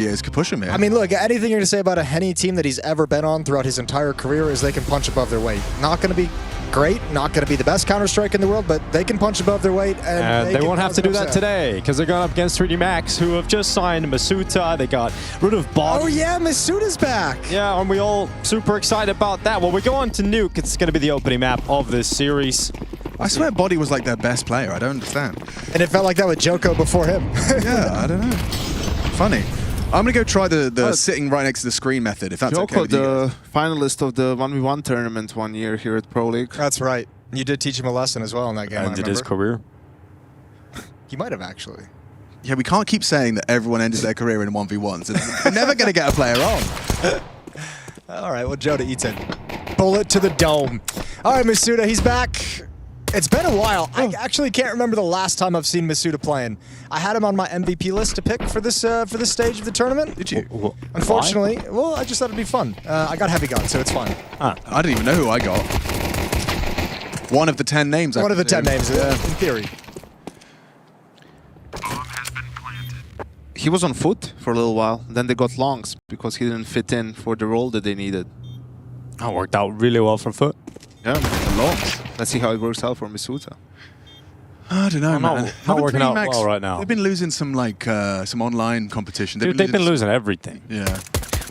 Gladiators could push him here. I mean, look, anything you're going to say about any team that he's ever been on throughout his entire career is they can punch above their weight. Not going to be great, not going to be the best Counter-Strike in the world, but they can punch above their weight. And they won't have to do that today because they're going up against 3D Max, who have just signed Masuta. They got rid of Bod. Oh yeah, Masuta's back. Yeah, and we all super excited about that. Well, we go on to Nuke. It's going to be the opening map of this series. I swear Body was like their best player. I don't understand. And it felt like that with Joko before him. Yeah, I don't know. Funny. I'm going to go try the sitting right next to the screen method, if that's Joko, okay with you the finalist of the 1v1 tournament one year here at Pro League. That's right. You did teach him a lesson as well in that game, Ended his career. You might have, actually. Yeah, we can't keep saying that everyone ended their career in 1v1s. We're never going to get a player on. All right, well, Joda eats it. Bullet to the dome. All right, Masuta, he's back. It's been a while. I actually can't remember the last time I've seen Masuta playing. I had him on my MVP list to pick for this stage of the tournament. Did you? Unfortunately, well, I just thought it'd be fun. I got Heavy Gun, so it's fine. I didn't even know who I got. One of the 10 names. One of the 10 names, in theory. He was on foot for a little while. Then they got longs because he didn't fit in for the role that they needed. That worked out really well for Foot. Yeah, longs. Let's see how it works out for Masuta. I don't know, man. Not working out well right now. They've been losing some some online competition. Dude, they've been losing everything. Yeah.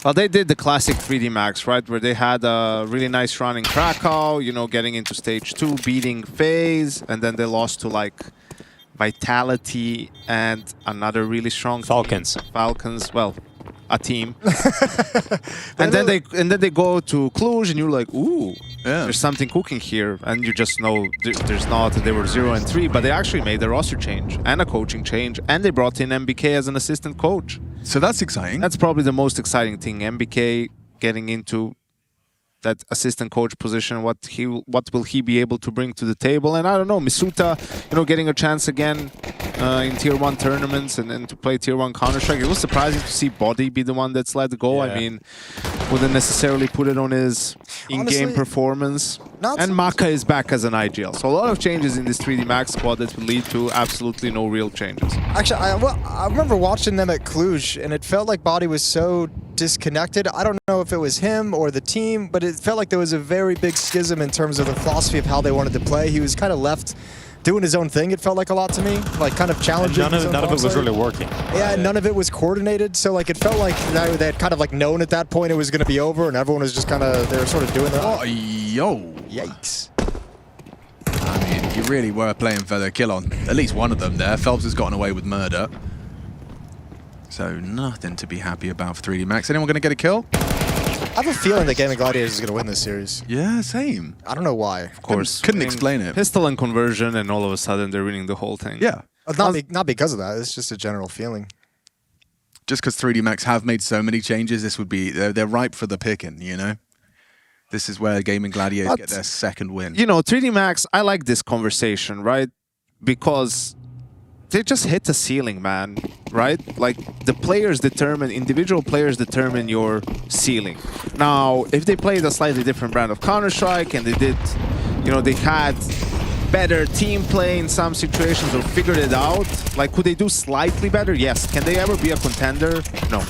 Well, they did the classic 3D Max, right? Where they had a really nice run in Krakow, you know, getting into stage 2, beating FaZe, and then they lost to like Vitality and another really strong Falcons. Team. Falcons, well, a team. and then they go to Cluj, and you're like, ooh, there's something cooking here, and you just know there's not. They were 0-3, but they actually made a roster change and a coaching change, and they brought in MBK as an assistant coach. So that's exciting. That's probably the most exciting thing. MBK getting into that assistant coach position. What will he be able to bring to the table? And I don't know, Masuta, you know, getting a chance again in Tier 1 tournaments and to play Tier 1 Counter-Strike. It was surprising to see Body be the one that's let go. Yeah. I mean, wouldn't necessarily put it on his in-game performance. And Maka is back as an IGL. So a lot of changes in this 3D Max squad that will lead to absolutely no real changes. Actually, I remember watching them at Cluj, and it felt like Body was so disconnected. I don't know if it was him or the team, but it felt like there was a very big schism in terms of the philosophy of how they wanted to play. He was kind of left doing his own thing, it felt like a lot to me, like kind of challenging. None of it was really working. Yeah, none of it was coordinated, so like it felt like they had kind of like known at that point it was going to be over, and everyone was just kind of, they were sort of doing their own. Oh, yo. Yikes. I mean, you really were playing for the kill on at least one of them there. Felps has gotten away with murder. So nothing to be happy about for 3D Max. Anyone going to get a kill? I have a feeling that Gaimin Gladiators is going to win this series. Yeah, same. I don't know why. Of course. Couldn't explain it. Pistol and conversion, and all of a sudden they're winning the whole thing. Yeah. Not because of that. It's just a general feeling. Just because 3D Max have made so many changes, this would be they're ripe for the picking, you know? This is where Gaimin Gladiators get their second win. You know, 3D Max, I like this conversation, right? Because they just hit the ceiling, man, right? Like, the players determine, individual players determine your ceiling. Now, if they played a slightly different brand of Counter-Strike and they did, you know, they had better team play in some situations or figured it out, like, could they do slightly better? Yes. Can they ever be a contender? No.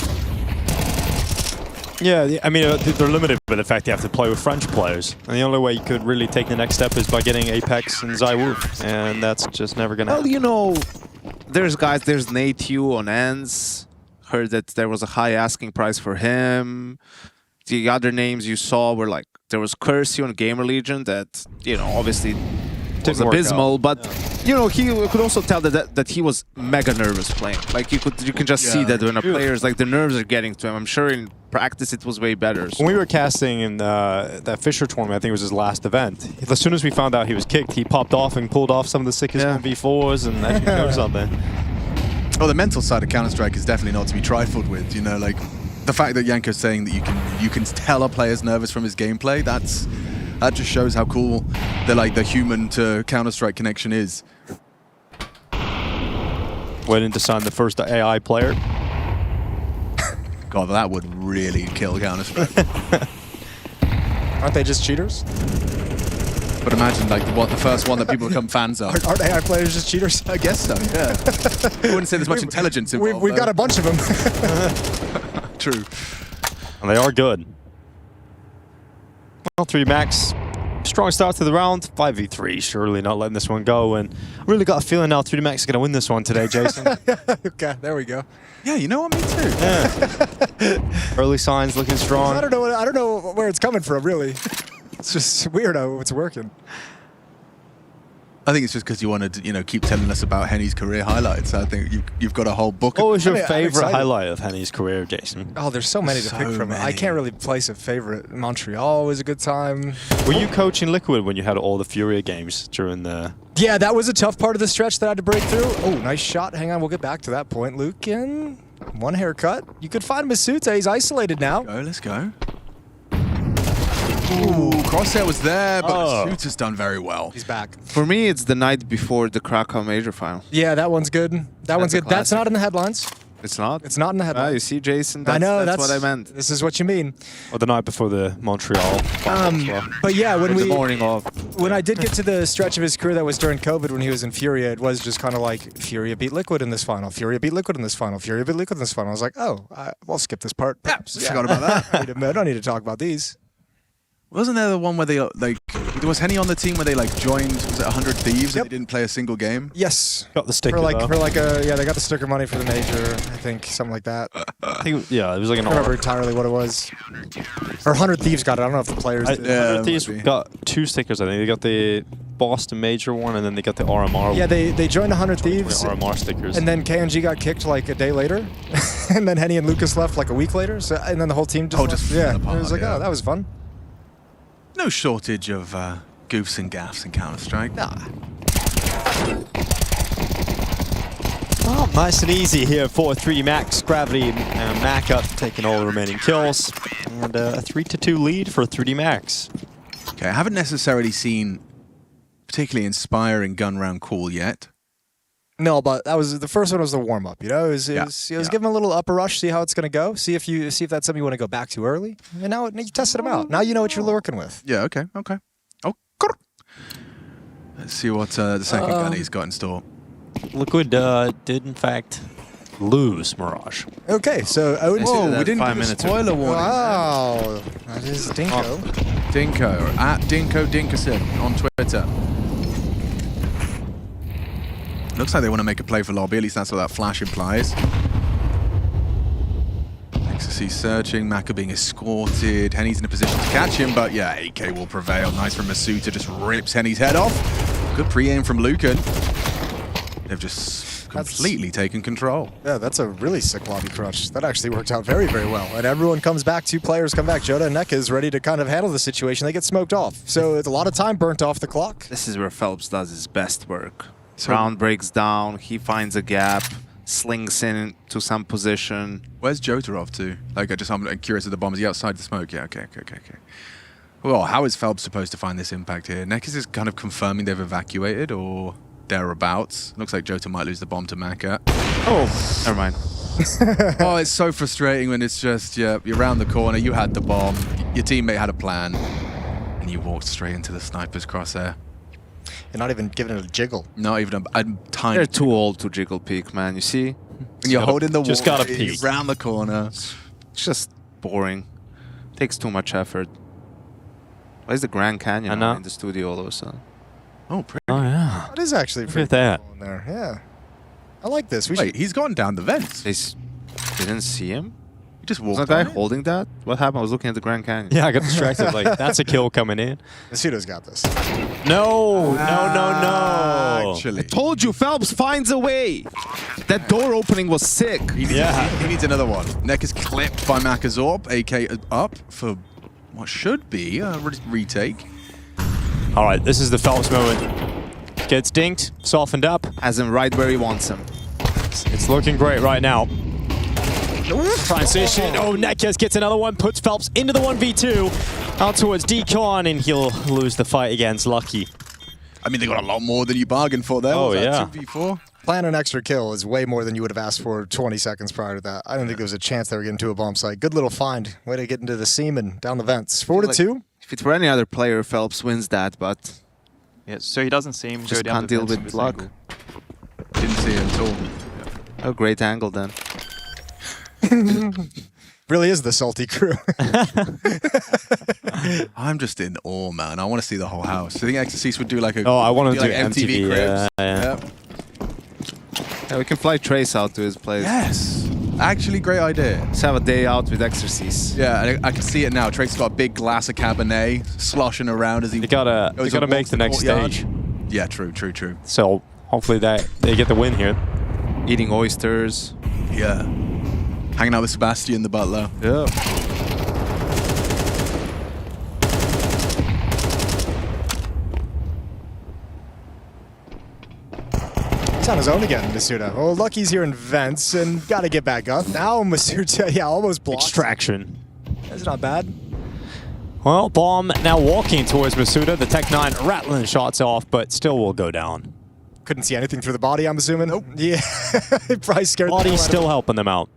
Yeah, I mean, they're limited by the fact they have to play with French players. And the only way you could really take the next step is by getting Apex and ZywOo. And that's just never going to happen. Well, you know, there's guys, there's Nate Yu on ends. Heard that there was a high asking price for him. The other names you saw were like, there was Kersey on Gamer Legion that, you know, obviously was abysmal, but you know, he could also tell that he was mega nervous playing. Like you can just see that when a player is like, the nerves are getting to him. I'm sure in practice it was way better. So. When we were casting in that Fisher tournament, I think it was his last event. As soon as we found out he was kicked, he popped off and pulled off some of the sickest 1v4s, and that shows something. Well, the mental side of Counter-Strike is definitely not to be trifled with. You know, like the fact that Yanko's saying that you can tell a player's nervous from his gameplay. That just shows how cool the human to Counter-Strike connection is. Waiting to sign the first AI player. God, that would really kill Counter-Strike. Aren't they just cheaters? But imagine like the first one that people become fans of. Aren't AI players just cheaters? I guess so, yeah. I wouldn't say there's much intelligence involved. We've got a bunch of them. True. And they are good. Well, 3D Max, strong start to the round. 5v3, surely not letting this one go. And I really got a feeling now 3D Max is going to win this one today, Jason. Okay, there we go. Yeah, you know what? Me too. Yeah. Early signs looking strong. I don't know where it's coming from, really. It's just weird how it's working. I think it's just because you want to, keep telling us about Henny's career highlights. I think you've got a whole book. What was your I'm favorite excited. highlight of Henny's career, Jason? Oh, there's so many to pick from. I can't really place a favorite. Montreal was a good time. Were you coaching Liquid when you had all the Furia games during the... Yeah, that was a tough part of the stretch that I had to break through. Oh, nice shot. Hang on, we'll get back to that point. Lucan, one haircut. You could find Masuta. He's isolated now. Let's go. Ooh, Crosshair was there, but the shooter's done very well. He's back. For me, it's the night before the Krakow Major Final. Yeah, that one's good. That one's good. That's classic. not in the headlines. It's not? It's not in the Ah, headlines. you see, Jason? That's, I know, that's what I meant. This is what you mean. Or the night before the Montreal final as well. But yeah, Or the morning of. when I did get to the stretch of his career that was during COVID when he was in Furia, it was just kind of like Furia beat Liquid in this final, Furia beat Liquid in this final, Furia beat Liquid in this final. I was like, oh, we'll skip this part. Perhaps. Forgot about that. I don't need to talk about these. Wasn't there the one where they was Henny on the team where they joined? Was it 100 Thieves and they didn't play a single game? Yes. Got the sticker, For though. they got the sticker money for the major, I think, something like that. I think, yeah, it was like an I don't remember entirely what it was. Or 100 Thieves got it. I don't know if the players did. Yeah, Thieves might be. got 2 stickers, I think. They got the Boston Major one, and then they got the RMR Yeah, one. they joined 100 Thieves, RMR stickers. and then KNG got kicked like a day later, and then Henny and Lucas left like a week later, so and then the whole team just left. just yeah. fell apart, It was like, yeah. oh, that was fun. No shortage of goofs and gaffs in Counter-Strike. Nah. Oh, nice and easy here for 3D Max. Gravity and Mac up, taking all the remaining kills. And a 3-2 lead for 3D Max. Okay, I haven't necessarily seen particularly inspiring gun round call yet. No, but that was the first one was the warm up. You know, it was give him a little upper rush, see how it's gonna go, see if that's something you want to go back to early, and now you tested him out. Now you know what you're working with. Yeah, okay. Oh, let's see what the second gun he's got in store. Liquid did, in fact, lose Mirage. Okay, so Whoa, we didn't 5 give a minutes spoiler warning. wow, that is Dinko. Dinko, at Dinko Dinkerson on Twitter. Looks like they want to make a play for lobby, at least that's what that flash implies. Ecstasy searching, Maka being escorted, Henny's in a position to catch him, but yeah, AK will prevail. Nice from Masuta, just rips Henny's head off. Good pre-aim from Lucan. They've just completely taken control. Yeah, that's a really sick lobby crush. That actually worked out very, very well. And everyone comes back, 2 players come back. Joda and Neka is ready to kind of handle the situation. They get smoked off. So it's a lot of time burnt off the clock. This is where Phelps does his best work. Round breaks down, he finds a gap, slings in to some position. Where's Jota off to? Like, I'm curious of the bomb. Is he outside the smoke? Yeah, okay. Well, how is Phelps supposed to find this impact here? Nekis is kind of confirming they've evacuated or thereabouts. Looks like Jota might lose the bomb to Maka. Oh, never mind. Oh, it's so frustrating when it's just, you're around the corner, you had the bomb, your teammate had a plan, and you walked straight into the sniper's crosshair. You're not even giving it a jiggle. Not even a tiny. They're too old to jiggle peek, man. You see? And you're holding the wall, just gotta peek. round the corner. It's just boring. Takes too much effort. Why is the Grand Canyon on in the studio all of a sudden? Oh, pretty. Oh, yeah. That is actually Look pretty at that. cool in there. Yeah. I like this. Wait, he's gone down the vents. They didn't see him? He just Was walked that guy on it. holding that? What happened? I was looking at the Grand Canyon. Yeah, I got distracted. Like, that's a kill coming in. Masuto's got this. No. Actually. Told you, Phelps finds a way. That door opening was sick. He needs another one. Neck is clipped by Makazorp, AK up for what should be a retake. All right, this is the Phelps moment. Gets dinked, softened up. Has him right where he wants him. It's looking great right now. Transition. Oh, Nekes gets another one, puts Phelps into the 1v2. Out towards Decon, and he'll lose the fight against Lucky. I mean, they got a lot more than you bargained for there. Oh, Was that yeah. 2v4? Plan an extra kill is way more than you would have asked for 20 seconds prior to that. I don't think there was a chance they were getting to a bomb site. Good little find. Way to get into the seam and down the vents. 4-2. If it were any other player, Phelps wins that, but Yeah, so he doesn't see him Just go down can't the deal fence from with this luck. angle. Didn't see it at all. A great angle then. Really is the salty crew. I'm just in awe, man. I want to see the whole house. I think Exorcist would do like a. Oh, I want to do like MTV. cribs. Yeah. Yeah, we can fly Trace out to his place. Yes. Actually, great idea. Let's have a day out with Exorcist. Yeah, I can see it now. Trace's got a big glass of Cabernet sloshing around as he. You gotta make the next stage. Yeah, true. So hopefully they get the win here. Eating oysters. Yeah. Hanging out with Sebastian, the butler. Yeah. He's on his own again, Masuda. Well, Lucky's here in vents and got to get back up. Now Masuda, yeah, almost blocked. Extraction. That's not bad. Well, Bomb now walking towards Masuda. The Tech 9 rattling shots off, but still will go down. Couldn't see anything through the body, I'm assuming. Nope. Yeah. Probably scared. Body's still helping them out.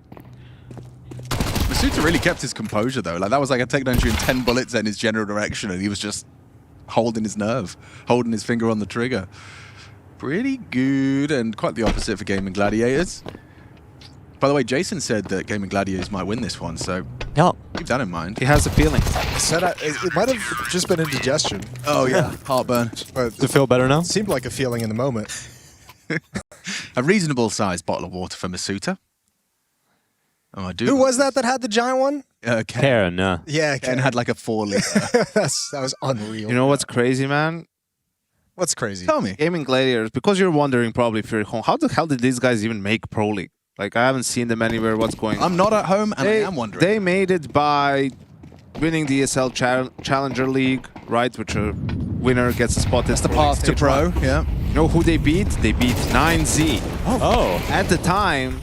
Masuda really kept his composure, though. Like, that was like a Tech 9 shooting 10 bullets in his general direction, and he was just holding his nerve, holding his finger on the trigger. Pretty good, and quite the opposite for Gaimin Gladiators. By the way, Jason said that Gaimin Gladiators might win this one, so Yep. keep that in mind. He has a feeling. Said it might have just been indigestion. Oh, yeah. Heartburn. But Does it feel better now? it seemed like a feeling in the moment. A reasonable-sized bottle of water for Masuta. Oh, I do. Who was that had the giant one? Ken. Karen, Yeah, Ken had like a 4-liter. that was unreal. You know what's crazy, man? What's crazy? Tell me. Gaimin Gladiators, because you're wondering probably if you're at home, how the hell did these guys even make Pro League? Like, I haven't seen them anywhere. What's going on? I'm not at home, and I am wondering. They made it by winning the ESL Challenger League, right? Which a winner gets a spot. That's the path to pro, yeah. You know who they beat? They beat 9Z. Oh. At the time,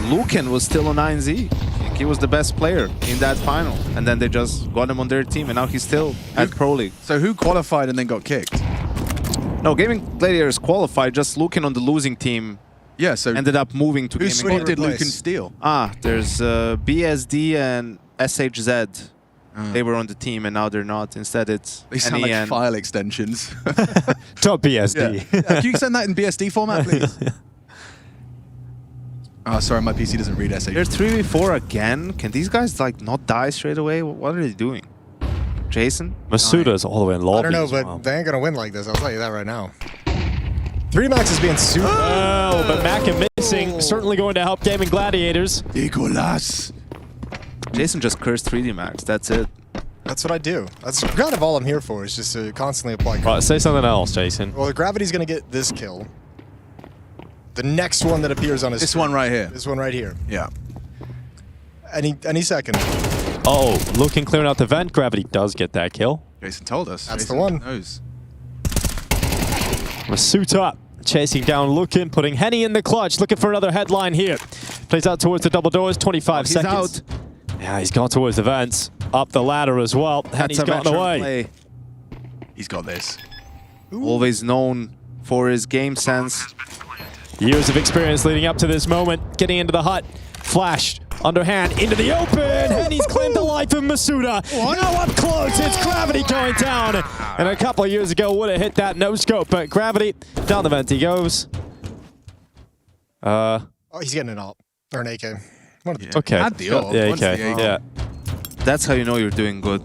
Luken was still a 9Z. He was the best player in that final. And then they just got him on their team, and now he's still at Pro League. So who qualified and then got kicked? No, Gaimin Gladiators qualified, just Luken on the losing team Yeah, so ended up moving to who Gaimin spot Gladiators. did place? Luken steal? There's BSD and SHZ. They were on the team, and now they're not. Instead, it's They sound NE like and file extensions. Top BSD. Can you send that in BSD format, please? Oh, sorry, my PC doesn't read SH. They're 3v4 again. Can these guys like not die straight away? What are they doing? Jason? Masuda's all the way in lobby. I don't know, as but well. they ain't gonna win like this. I'll tell you that right now. 3Max is being super. Oh, but Mackin missing. Certainly going to help Gaimin Gladiators. Nicolas. Jason just cursed 3D Max. That's it. That's what I do. That's kind of all I'm here for. Is just to constantly apply. Right, say something else, Jason. Well, the Gravity's gonna get this kill. The next one that appears on his. This one right here. This one right here. Yeah. Any second. Oh, looking clearing out the vent. Gravity does get that kill. Jason told us. That's the Jason one. knows. Masuta chasing down Lukin, putting Henny in the clutch, looking for another headline here. Plays out towards the double doors, 25 He's seconds. out. Yeah, he's gone towards the vents. Up the ladder as well. Henny's That's a gotten veteran away. play. He's got this. Always known for his game sense. Years of experience leading up to this moment. Getting into the hut. Flashed. Underhand. Into the open. Henny's claimed the life of Masuda. Now up close. It's Gravity going down. And a couple of years ago would have hit that no scope. But Gravity, down the vent he goes. Oh, he's getting an AWP. Or an AK. One of the two. Okay. Add the AWP. Yeah, Once okay. the AWP. Yeah. That's how you know you're doing good.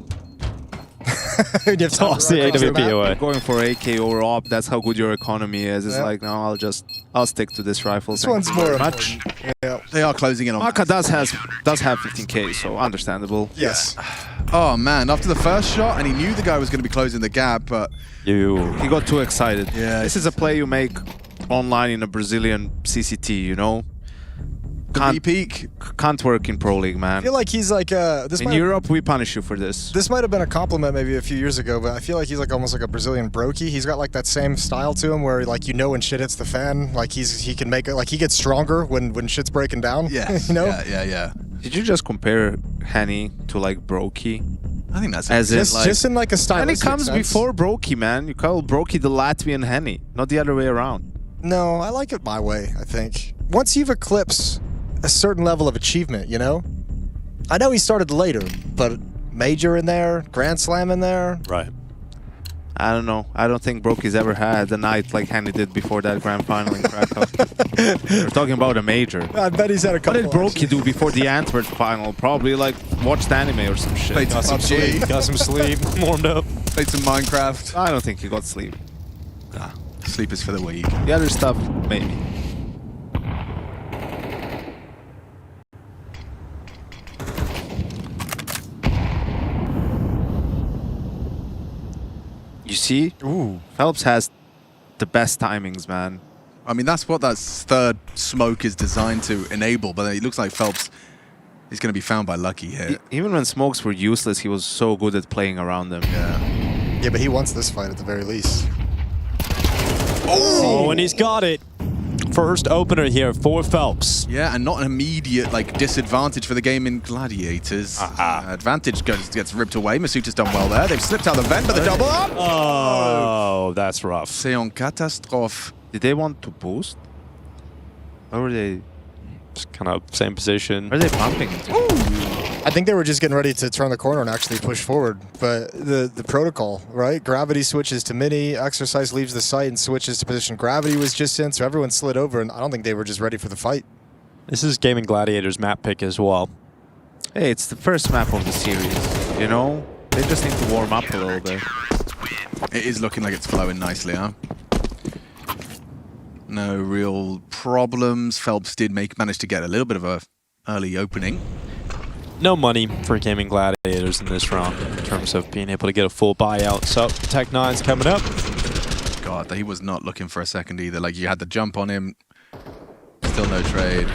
You have to Toss the run across AWP map. away. Going for AK or op, that's how good your economy is. It's Yeah. like, no, I'll stick to this rifle. This Thank one's you more very much. important. Yeah. They are closing in on Maka does have 15k, so understandable. Yes. Oh, man. After the first shot, and he knew the guy was going to be closing the gap, but You. He got too excited. Yeah, This is a play you make online in a Brazilian CCT, you know? peak. Can't work in Pro League, I man. feel like he's like this. In Europe, we punish you for this. This might have been a compliment maybe a few years ago, but I feel like he's like almost like a Brazilian brokey. He's got like that same style to him where like when shit hits the fan, like he can make it like he gets stronger when shit's breaking down. Yes. you know? Yeah. Did you just compare Henny to like Brokey? I think that's As in, Just in like a stylistic Henny comes sense. before Brokey, man. You call Brokey the Latvian Henny, not the other way around. No, I like it my way, I think. Once you've eclipsed a certain level of achievement, you know? I know he started later, but Major in there, Grand Slam in there. Right. I don't know. I don't think Brokey's ever had a night like Henny did before that grand final in Krakow. We're talking about a major. I bet he's had a couple. What did Brokey do before the Antwerp final? Probably like watched anime or some shit. Played some PUBG. Got some sleep, warmed up. Played some Minecraft. I don't think he got sleep. Nah, sleep is for the weak. The other stuff, maybe. You see? Ooh. Phelps has the best timings, man. I mean, that's what that third smoke is designed to enable, but it looks like Felps is going to be found by Lucky here. Even when smokes were useless, he was so good at playing around them. Yeah. Yeah, but he wants this fight at the very least. Oh, and he's got it. First opener here for Felps. Yeah, and not an immediate like disadvantage for the Gaimin Gladiators. Advantage gets ripped away. Masuta's done well there. They've slipped out the vent, but the double up. Oh, that's rough. C'est en catastrophe. Did they want to boost? Or were they... Just kind of same position. Are they pumping it? I think they were just getting ready to turn the corner and actually push forward. But the protocol, right? Gravity switches to mini, Exercise leaves the site and switches to position Gravity was just in, so everyone slid over, and I don't think they were just ready for the fight. This is Gaimin Gladiators map pick as well. Hey, it's the first map of the series, you know? They just need to warm up a little bit. It is looking like it's flowing nicely, huh? No real problems. Felps did manage to get a little bit of a early opening. No money for Gaimin Gladiators in this round in terms of being able to get a full buyout. So Tech9's coming up. God, he was not looking for a second either. Like, you had the jump on him. Still no trade.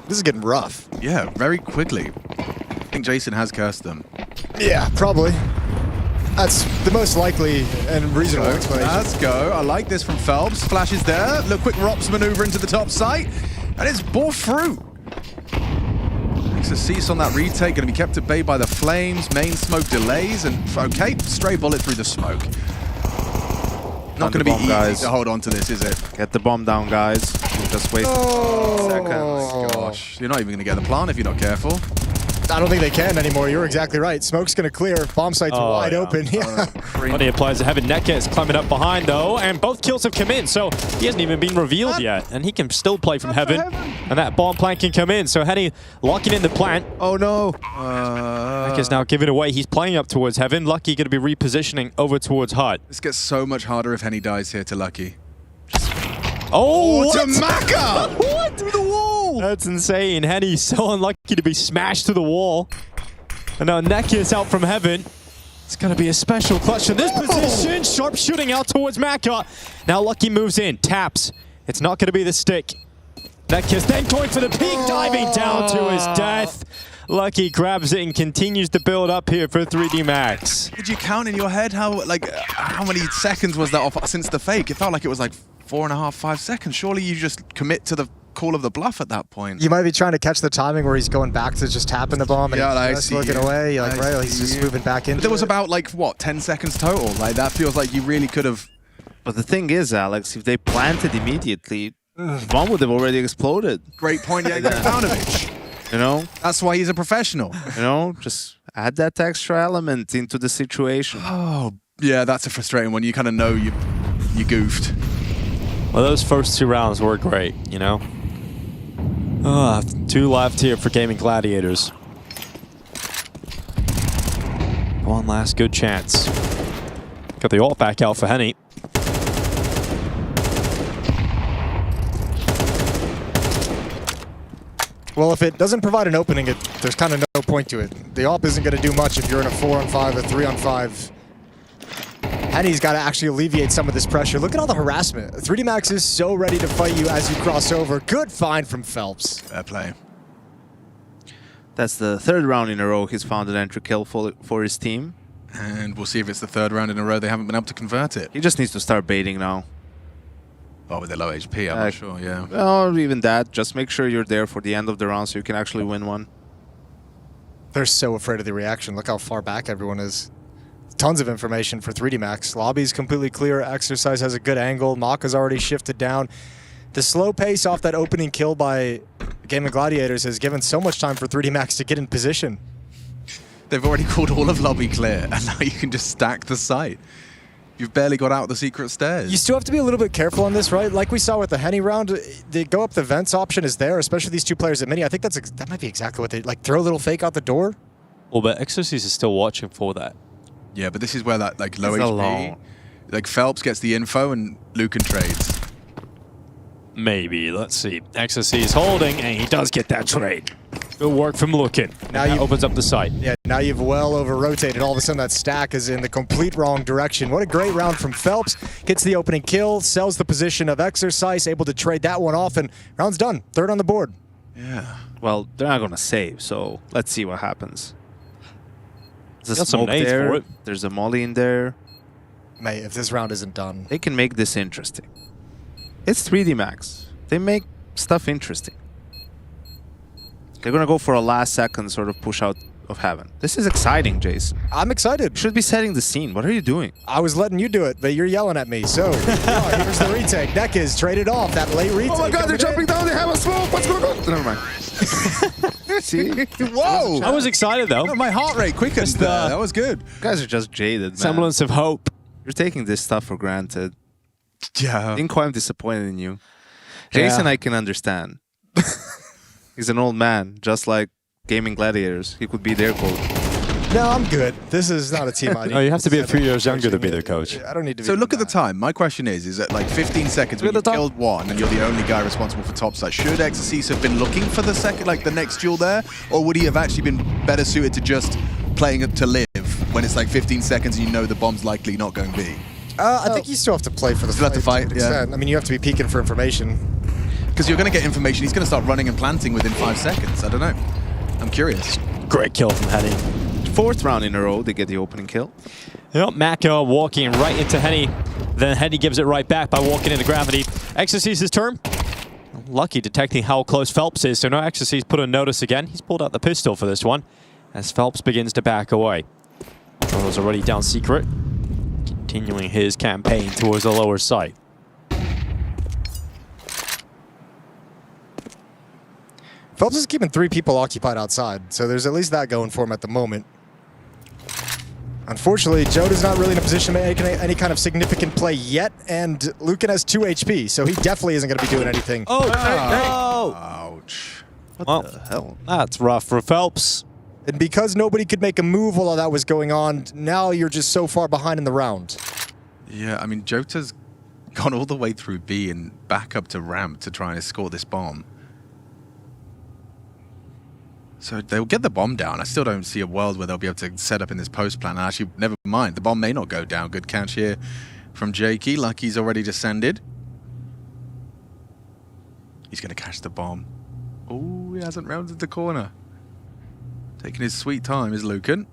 This is getting rough. Yeah, very quickly. I think Jason has cursed them. Yeah, probably. That's the most likely and reasonable explanation. Let's go. I like this from Felps. Flash is there. Look, quick Rops maneuver into the top site. And it's bore fruit. Makes a cease on that retake. Going to be kept at bay by the flames. Main smoke delays. And okay, stray bullet through the smoke. Not going to be easy to hold on to this, is it? Get the bomb down, guys. You just wait seconds. Gosh, you're not even going to get the plant if you're not careful. I don't think they can anymore. You're exactly right. Smoke's going to clear. Bomb site's wide open. Yeah. Money applies to Heaven. Netka is climbing up behind, though, and both kills have come in, so he hasn't even been revealed yet. And he can still play from Heaven, and that bomb plant can come in. So Henny locking in the plant. Oh, no. Nekka's now giving away. He's playing up towards Heaven. Lucky going to be repositioning over towards Hut. This gets so much harder if Henny dies here to Lucky. Oh, to Maka! What? Through the wall! That's insane. Henny's so unlucky to be smashed to the wall. And now Nekka is out from Heaven. It's going to be a special clutch in this position. Sharp shooting out towards Maka. Now Lucky moves in, taps. It's not going to be the stick. Nekka's then going for the peak, diving down to his death. Lucky grabs it and continues to build up here for 3D Max. Did you count in your head how many seconds was that off since the fake? It felt like it was like 4.5, 5 seconds. Surely you just commit to the call of the bluff at that point. You might be trying to catch the timing where he's going back to just tapping the bomb and he's just looking away. You're like, right, he's just moving back in. There was about like, what, 10 seconds total? Like, that feels like you really could have... But the thing is, Alex, if they planted immediately, the bomb would have already exploded. Great point, yeah, Paunovic. You know? That's why he's a professional. You know, just add that extra element into the situation. Oh, yeah, that's a frustrating one. You kind of know you goofed. Well, those first 2 rounds were great, you know? 2 left here for Gaimin Gladiators. One last good chance. Got the ult back out for Henny. Well, if it doesn't provide an opening, there's kind of no point to it. The AWP isn't going to do much if you're in a 4-on-5 or 3-on-5. Henny's got to actually alleviate some of this pressure. Look at all the harassment. 3D Max is so ready to fight you as you cross over. Good find from Felps. Fair play. That's the 3rd round in a row he's found an entry kill for his team. And we'll see if it's the 3rd round in a row they haven't been able to convert it. He just needs to start baiting now. Oh, with the low HP, I'm not sure, yeah. Well, even that. Just make sure you're there for the end of the round so you can actually win one. They're so afraid of the reaction. Look how far back everyone is. Tons of information for 3D Max. Lobby's completely clear. Exercise has a good angle. Maka's already shifted down. The slow pace off that opening kill by Gaimin Gladiators has given so much time for 3D Max to get in position. They've already called all of lobby clear, and now you can just stack the site. You've barely got out the secret stairs. You still have to be a little bit careful on this, right? Like we saw with the Henny round, the go up the vents option is there, especially these two players at Mini. I think that might be exactly what they like. Throw a little fake out the door. Well, but Exorcist is still watching for that. Yeah, but this is where that like low It's HP, alone. like felps gets the info and Lucan trades. Maybe. Let's see. Exorcist is holding, and he does get that trade. Good work from Lucan. Now That you- opens up the site. Yeah, now you've well over-rotated. All of a sudden that stack is in the complete wrong direction. What a great round from Felps. Gets the opening kill, sells the position of Exercise, able to trade that one off, and round's done. Third on the board. Yeah. Well, they're not going to save, so let's see what happens. There's a Got some smoke nades there. for it. There's a molly in there. Mate, if this round isn't done. They can make this interesting. It's 3D Max. They make stuff interesting. They're going to go for a last second sort of push out of heaven. This is exciting, Jason. I'm excited. You should be setting the scene. What are you doing? I was letting you do it, but you're yelling at me. So, here's the retake. Neck is traded off. That late retake. Oh my god, they're coming in. jumping down. They have a smoke. What's going on? Never mind. See? Whoa! I was excited, though. My heart rate quickened Just, there. That was good. You guys are just jaded, man. Semblance of hope. You're taking this stuff for granted. Yeah. Inko, I'm disappointed in you. Jason, Yeah. I can understand. He's an old man, just like Gaimin Gladiators. He could be their coach. No, I'm good. This is not a team I need. No, you have to be a few years younger to be their coach. I don't need to be. So look at the time. My question is at like 15 seconds when you killed one and you're the only guy responsible for top side, should Exorcist have been looking for the second, like the next duel there? Or would he have actually been better suited to just playing it to live when it's like 15 seconds and you know the bomb's likely not going B? I think you still have to play for the Still have to fight, an yeah. extent. I mean, you have to be peeking for information. Because you're going to get information. He's going to start running and planting within 5 seconds. I don't know. I'm curious. Great kill from Henny. Fourth round in a row, they get the opening kill. Yep, Mako walking right into Henny. Then Henny gives it right back by walking into Gravity. Exorcist's turn. Lucky detecting how close Felps is, so no Exorcist put a notice again. He's pulled out the pistol for this one as Felps begins to back away. Jono's already down secret, continuing his campaign towards the lower site. Phelps is keeping 3 people occupied outside, so there's at least that going for him at the moment. Unfortunately, Joda's not really in a position to make any kind of significant play yet, and Lucan has 2 HP, so he definitely isn't going to be doing anything. Oh! Ouch. What the hell? That's rough for Felps. And because nobody could make a move while all that was going on, now you're just so far behind in the round. Yeah, I mean, Jota's gone all the way through B and back up to ramp to try and escort this bomb. So they'll get the bomb down. I still don't see a world where they'll be able to set up in this post plan. And actually, never mind. The bomb may not go down. Good catch here from Jakey. Lucky's already descended. He's going to catch the bomb. Oh, he hasn't rounded the corner. Taking his sweet time is Lucan.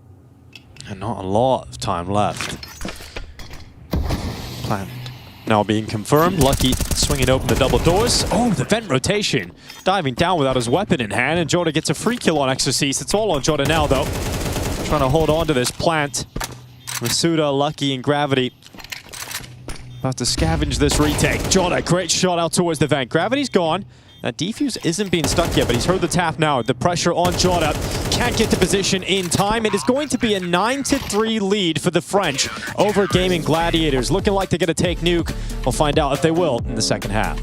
And not a lot of time left. Plan now being confirmed. Lucky swinging open the double doors. Oh, the vent rotation. Diving down without his weapon in hand, and Joda gets a free kill on Exorcist. It's all on Joda now, though. Trying to hold on to this plant. Masuda, Lucky, and Gravity about to scavenge this retake. Joda, great shot out towards the vent. Gravity's gone. That defuse isn't being stuck yet, but he's heard the tap now. The pressure on Joda. Can't get to position in time. It is going to be a 9-3 lead for the French over Gaimin Gladiators. Looking like they're going to take Nuke. We'll find out if they will in the second half.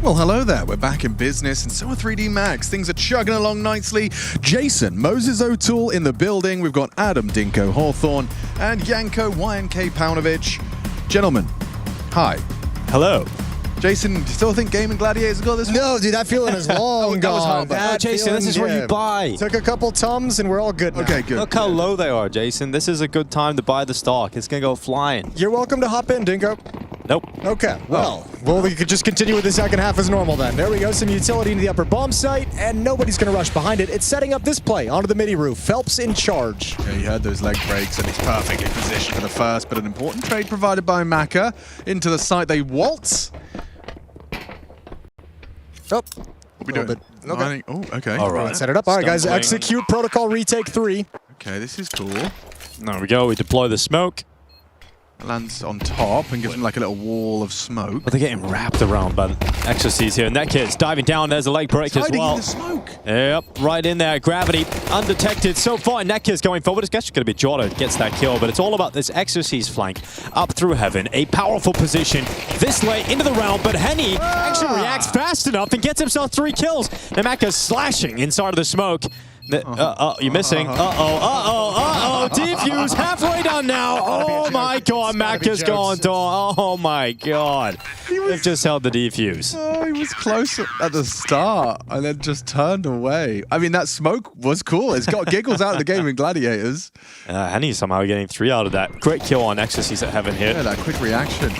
Well, hello there. We're back in business, and so are 3D Max. Things are chugging along nicely. Jason, Moses O'Toole in the building. We've got Adam Dinko Hawthorne and Janko YNK Paunovic. Gentlemen, hi. Hello. Jason, do you still think Gaimin Gladiators got this one? No, dude, that feeling is long That was gone. hard, but- That Jason, this is feeling, where you buy. Took a couple Tums and we're all good now. Okay, good. Look how low they are, Jason. This is a good time to buy the stock. It's going to go flying. You're welcome to hop in, Dingo. Nope. Okay, well, we could just continue with the second half as normal then. There we go, some utility into the upper bomb site, and nobody's going to rush behind it. It's setting up this play onto the midi roof. Felps in charge. Yeah, you heard those leg breaks, and it's perfectly positioned for the first, but an important trade provided by Maka. Into the site they waltz. Oh, What are we doing? Okay. Oh, okay. All right. Set it up. All right, guys, Stumbling. execute protocol retake 3. Okay, this is cool. There we go. We deploy the smoke. Lands on top and gives him like a little wall of smoke. But they're getting wrapped around by the exorcies here. And that kid's diving down. There's a leg break as Hiding well. in the smoke. Yep, right in there. Gravity undetected so far. Netkid's going forward. It's actually going to be Jota gets that kill, but it's all about this Exorcist flank up through heaven. A powerful position this late into the round, but Henny actually reacts fast enough and gets himself 3 kills. Namaka's slashing inside of the smoke. You're missing. Defuse halfway done now. Oh my god, Maka's gone down. Oh my god. They've just held the defuse. Oh, he was close at the start and then just turned away. I mean, that smoke was cool. It's got giggles out of the game in Gladiators. Henny's somehow getting 3 out of that. Great kill on Exorcist at heaven here. Yeah, that quick reaction.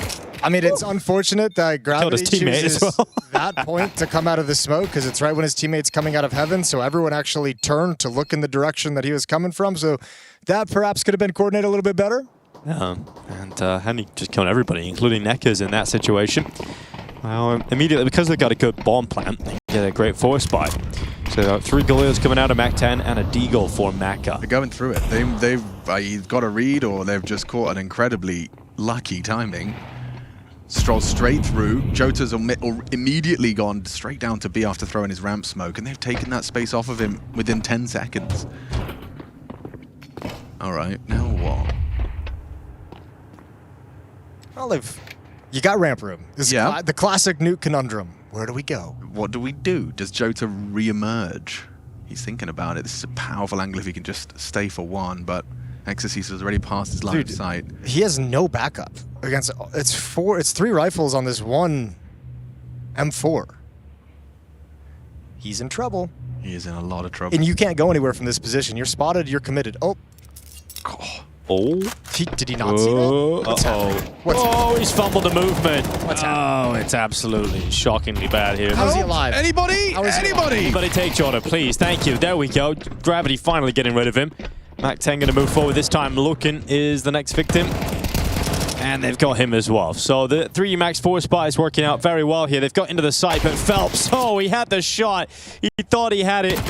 I mean, it's unfortunate that Gravity his teammate as chooses well. that point to come out of the smoke, because it's right when his teammate's coming out of heaven, so everyone actually turned to look in the direction that he was coming from, so that perhaps could have been coordinated a little bit better. Yeah, and Henny just killing everybody, including Nekkers in that situation. Well, immediately, because they've got a good bomb plant, they get a great force buy. So 3 Galils coming out of Mac 10 and a Deagle for Maka. They're going through it. They've either got a read or they've just caught an incredibly lucky timing. Strolls straight through. Jota's immediately gone straight down to B after throwing his ramp smoke, and they've taken that space off of him within 10 seconds. All right, now what? Well, you got ramp room. This Yeah. is the classic Nuke conundrum. Where do we go? What do we do? Does Jota re-emerge? He's thinking about it. This is a powerful angle if he can just stay for one, but Exorcist has already passed his line of sight. He has no backup against. It's 3 rifles on this one M4. He's in trouble. He is in a lot of trouble. And you can't go anywhere from this position. You're spotted, you're committed. Oh, Oh. did he not see that? What's happening? What's He's fumbled the movement. What's Oh, it's absolutely shockingly bad here. How's he alive? Anybody? How is he Anybody? Anybody take Jota, please. Thank you. There we go. Gravity finally getting rid of him. Mac 10 going to move forward this time. Lukin is the next victim. And they've got him as well. So the 3 Max force buy is working out very well here. They've got into the site, but Felps, he had the shot. He thought he had it.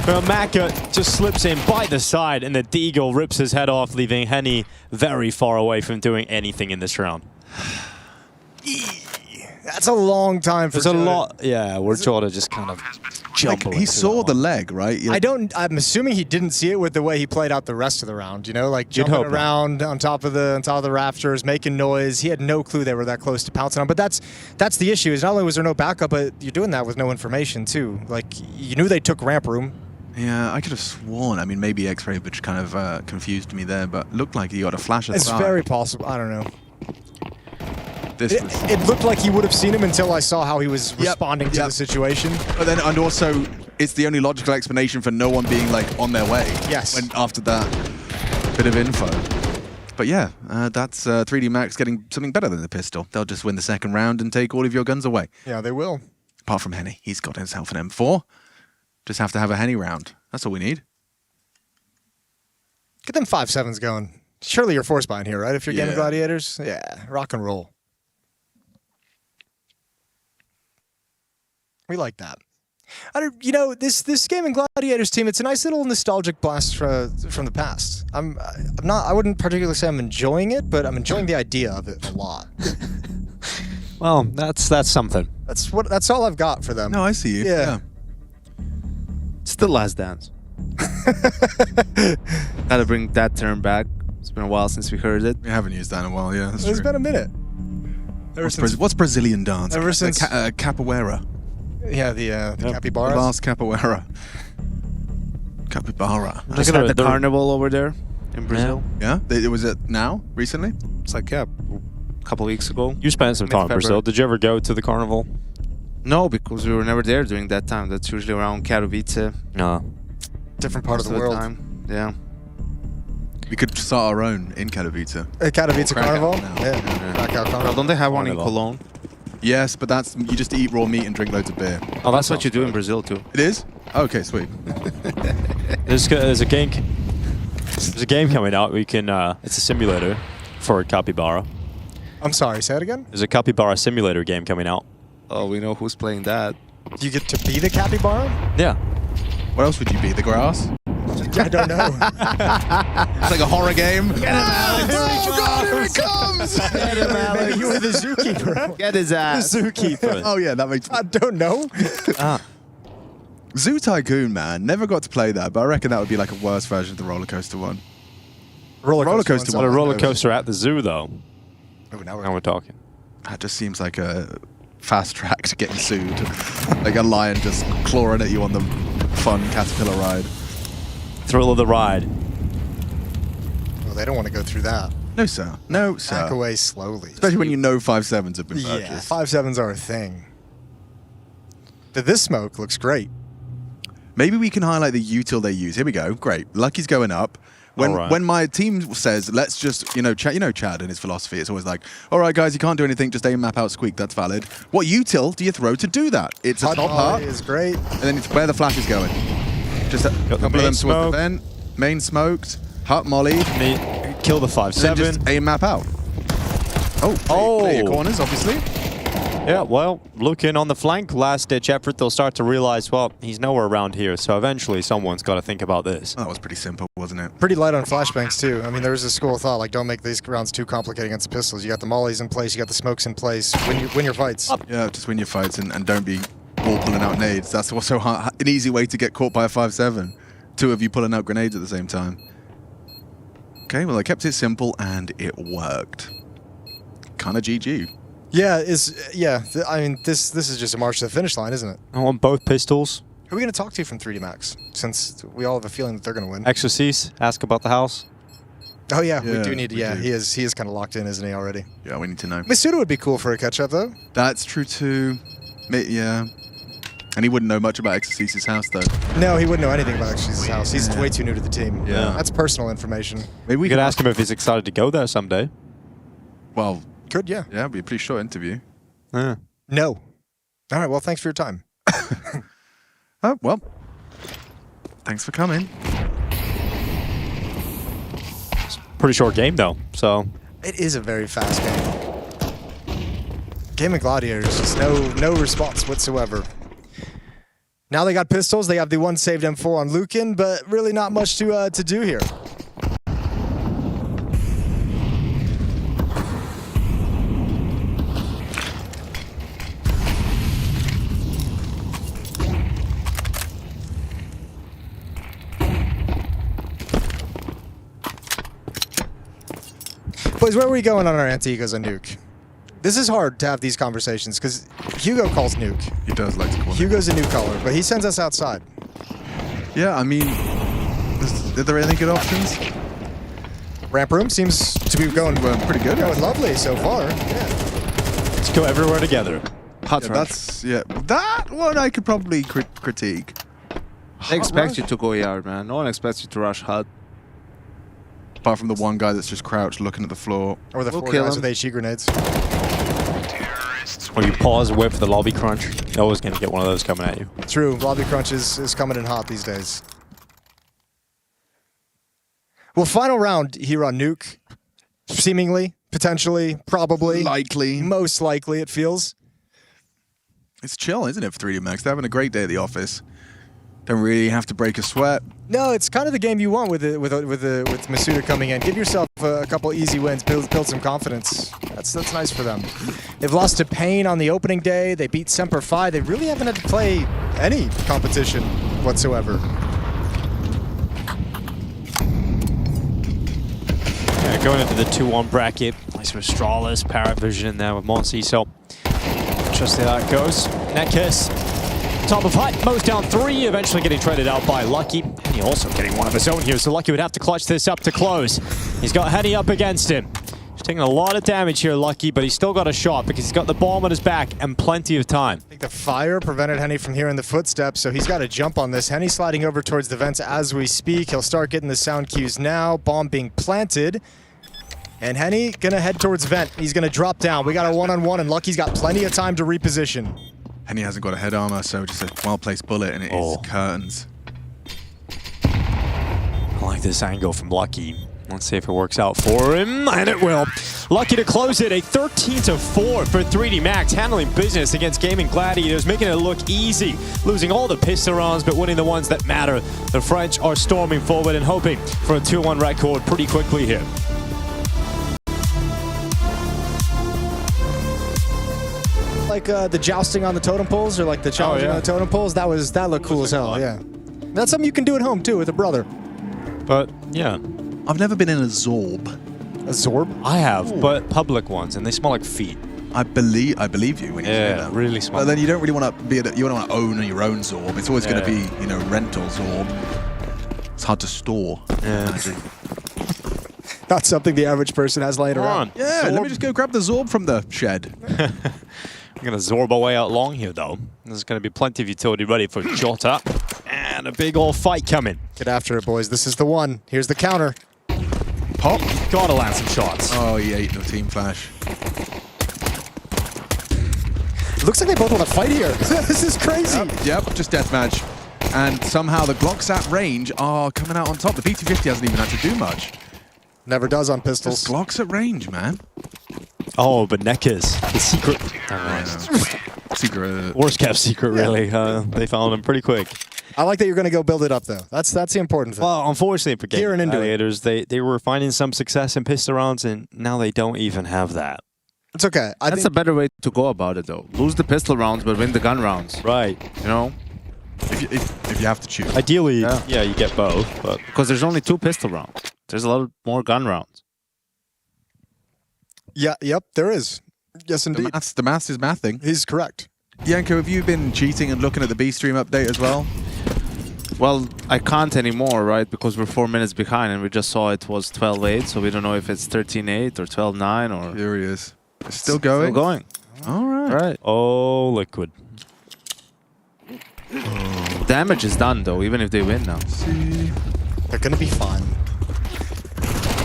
But Maka just slips in by the side, and the Deagle rips his head off, leaving Henny very far away from doing anything in this round. That's a long time for There's a Jota. lot, yeah, where Jota just kind of jumped. He saw the leg, right? Yeah. I'm assuming he didn't see it with the way he played out the rest of the round, you know, like jumping hope not. around on top of the rafters, making noise. He had no clue they were that close to pouncing on. But that's the issue, is not only was there no backup, but you're doing that with no information too. Like, you knew they took ramp room. Yeah, I could have sworn. I mean, maybe X-Ray, which kind of confused me there, but looked like he got a flash of It's sight. very possible. I don't know. This was, It looked like he would have seen him until I saw how he was responding to the situation. But then, and also, it's the only logical explanation for no one being like on their way. Yes. When after that bit of info. But yeah, that's 3D Max getting something better than the pistol. They'll just win the second round and take all of your guns away. Yeah, they will. Apart from Henny, he's got himself an M4. Just have to have a Henny round. That's all we need. Get them 5.7s going. Surely you're force buying here, right? If you're Gaimin Gladiators? Yeah, rock and roll. We like that. You know, this Gaimin Gladiators team, it's a nice little nostalgic blast from the past. I wouldn't particularly say I'm enjoying it, but I'm enjoying the idea of it a lot. Well, that's something. That's all I've got for them. No, I see you. Yeah. It's the last dance. Gotta bring that term back. It's been a while since we heard it. We haven't used that in a while, yeah. That's It's true. been a minute. What's Brazilian dance? Ever since capoeira. Yeah, the capybaras. Last capoeira. Capybara. Look at the carnival over there in Brazil. Yeah, was it now recently? It's like a couple weeks ago. You spent some time in Brazil. Did you ever go to the carnival? No, because we were never there during that time. That's usually around Katowice. No. Different part of the world. Yeah. We could start our own in Katowice. Katowice Carnival? Yeah. Krakow Carnival. Don't they have one in Cologne? Yes, but that's you just eat raw meat and drink loads of beer. Oh, that's what you do in Brazil too. It is? Okay, sweet. There's a game. There's a game coming out. We can. It's a simulator for a capybara. I'm sorry. Say it again. There's a capybara simulator game coming out. Oh, we know who's playing that. You get to be the capybara? Yeah. What else would you be? The grass? I don't know. It's like a horror game. Get him, Alex! Oh God, here it comes! Get him, Alex. Maybe you were the zookeeper. Get his ass. The zookeeper. Oh yeah, that makes. I don't know. Zoo Tycoon, man. Never got to play that, but I reckon that would be like a worse version of the roller coaster one. Roller coaster. What a roller coaster at the zoo, though. Oh, now Now we're talking. That just seems like a fast track to getting sued. Like a lion just clawing at you on the fun caterpillar ride. Thrill of the ride. Well, they don't want to go through that. No, sir. No, sir. Back away slowly. Especially when you know 5.7s have been Yeah, purchased. 5.7s are a thing. This smoke looks great. Maybe we can highlight the util they use. Here we go. Great. Lucky's going up. When my team says, let's just, Chad and his philosophy, it's always like, all right, guys, you can't do anything, just aim map out squeak, that's valid. What util do you throw to do that? It's a top Hut hut, is great. and then it's where the flash is going. Just a couple of them towards the vent, main smoked, hut molly, Kill the then 5-7. just aim map out. Play your corners, obviously. Yeah, well, looking on the flank, last-ditch effort, they'll start to realize, well, he's nowhere around here, so eventually someone's got to think about this. That was pretty simple, wasn't it? Pretty light on flashbangs, too. I mean, there's a school of thought, like, don't make these rounds too complicated against the pistols. You got the mollies in place, you got the smokes in place. Win your fights. Yeah, just win your fights and don't be all pulling out nades. That's also an easy way to get caught by a 5.7. Two of you pulling out grenades at the same time. Okay, well, I kept it simple and it worked. Kind of GG. Yeah, I mean, this is just a march to the finish line, isn't it? I want both pistols. Who are we going to talk to from 3D Max? Since we all have a feeling that they're going to win. Exorcise, ask about the house. Oh yeah, we do need. we Yeah, do. he is kind of locked in, isn't he already? Yeah, we need to know. Masuda would be cool for a catch-up though. That's true too. Yeah. And he wouldn't know much about Exorcis's house though. No, he wouldn't know anything about Exorcis's house. He's way too new to the team. Yeah. That's personal information. Maybe We could ask him if he's excited to go there someday. Well, Could, yeah. yeah, it'd be a pretty short interview. Yeah. No. All right, well, thanks for your time. Oh, well. Thanks for coming. Pretty short game, though, so... It is a very fast game. Gaimin Gladiators, just no response whatsoever. Now they got pistols. They have the one saved M4 on Lukin, but really not much to do here. Boys, where are we going on our anti-egos on Nuke? This is hard to have these conversations because Hugo calls Nuke. He does like to call it. Hugo's a new caller, but he sends us outside. Yeah, I mean, are there any good options? Ramp room seems to be going Pretty good. going lovely so far. Yeah. Let's go everywhere together. Yeah, that one I could probably critique. They expect you to go yard, man. No one expects you to rush HUD. Apart from the one guy that's just crouched looking at the floor. Or the We'll four kill guys him. with HE grenades. Or you pause and wait for the lobby crunch. You're always going to get one of those coming at you. True, lobby crunch is coming in hot these days. Well, final round here on Nuke. Seemingly, potentially, probably. Likely. Most likely, it feels. It's chill, isn't it, for 3D Max? They're having a great day at the office. Don't really have to break a sweat. No, it's kind of the game you want with Masuda coming in. Give yourself a couple easy wins, build some confidence. That's nice for them. They've lost to Pain on the opening day. They beat Semper Fi. They really haven't had to play any competition whatsoever. Yeah, Going into the 2-1 bracket. Nice with Stralis, Parrot Vision in there with Monsi. So, interesting how that goes. Nekiz, top of hut. Mo's down 3, eventually getting traded out by Lucky. Henny also getting one of his own here, so Lucky would have to clutch this up to close. He's got Henny up against him. He's taking a lot of damage here, Lucky, but he's still got a shot because he's got the bomb on his back and plenty of time. I think the fire prevented Henny from hearing the footsteps, so he's got to jump on this. Henny sliding over towards the vents as we speak. He'll start getting the sound cues now. Bomb being planted. And Henny gonna head towards vent. He's gonna drop down. We got a one-on-one, and Lucky's got plenty of time to reposition. Henny hasn't got a head armor, so just a well-placed bullet, and it is curtains. I like this angle from Lucky. Let's see if it works out for him, and it will. Lucky to close it, a 13-4 for 3D Max, handling business against Gaimin Gladiators, making it look easy, losing all the pistol rounds, but winning the ones that matter. The French are storming forward and hoping for a 2-1 record pretty quickly here. Like the jousting on the totem poles, or like the challenging on the totem poles, that looked cool as hell, yeah. That's something you can do at home too with a brother. But, yeah. I've never been in a Zorb. A Zorb? I have, but public ones, and they smell like feet. I believe you when you say that. Really smell. But then you don't really want to you don't want to own your own Zorb. It's always going to be, you know, rental Zorb. It's hard to store. Yeah. Not something the average person has laying around. Yeah, let me just go grab the Zorb from the shed. I'm going to Zorb our way out long here, though. There's going to be plenty of utility ready for Jota. And a big old fight coming. Get after it, boys. This is the one. Here's the counter. Pop. Gotta land some shots. Oh, he ate the team flash. It looks like they both want to fight here. This is crazy. Yep, just deathmatch. And somehow the Glocks at range are coming out on top. The PT-50 hasn't even had to do much. Never does on pistols. Just Glocks at range, man. Oh, but Nekiz, the secret. Secret. Worst kept secret, really. They found him pretty quick. I like that you're going to go build it up, though. That's the important thing. Well, unfortunately for Gaimin Gladiators, they were finding some success in pistol rounds, and now they don't even have that. It's okay. That's a better way to go about it, though. Lose the pistol rounds, but win the gun rounds. Right. You know? If you have to choose. Ideally, yeah, you get both. But because there's only 2 pistol rounds. There's a lot more gun rounds. Yeah, yep, there is. Yes, indeed. The maths is mathing. He's correct. Yanko, have you been cheating and looking at the B-Stream update as well? Well, I can't anymore, right? Because we're 4 minutes behind, and we just saw it was 12-8, so we don't know if it's 13-8 or 12-9 or... Here he is. It's still going? Still going. All right. Right. oh, Liquid. Damage is done, though, even if they win now. They're going to be fine.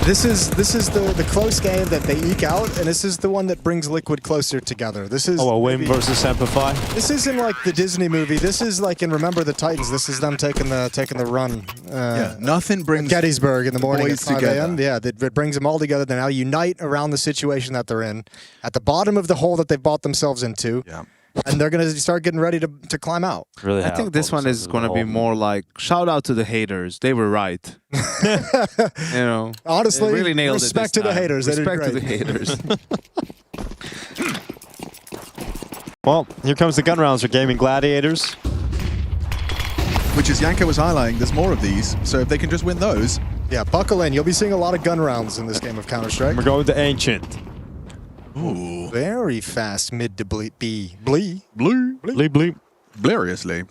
This is the close game that they eke out, and this is the one that brings Liquid closer together. This is a win versus Amplify. This isn't like the Disney movie. This is like in Remember the Titans. This is them taking the run. Yeah, nothing brings Gettysburg in the morning at 5 a.m. Yeah, it brings them all together. They now unite around the situation that they're in, at the bottom of the hole that they've bought themselves into. Yeah. And they're going to start getting ready to climb out. Really, I think this one is going to be more like, shout out to the haters. They were right. You know, honestly, really nailed respect it to the haters. Respect to the haters. Well, here comes the gun rounds for Gaimin Gladiators. Which, as Yanko was highlighting, there's more of these. So if they can just win those. Yeah, buckle in. You'll be seeing a lot of gun rounds in this game of Counter-Strike. We're going with the Ancient. Ooh. Very fast mid to Blee. Bleep, bleep. Gloriously.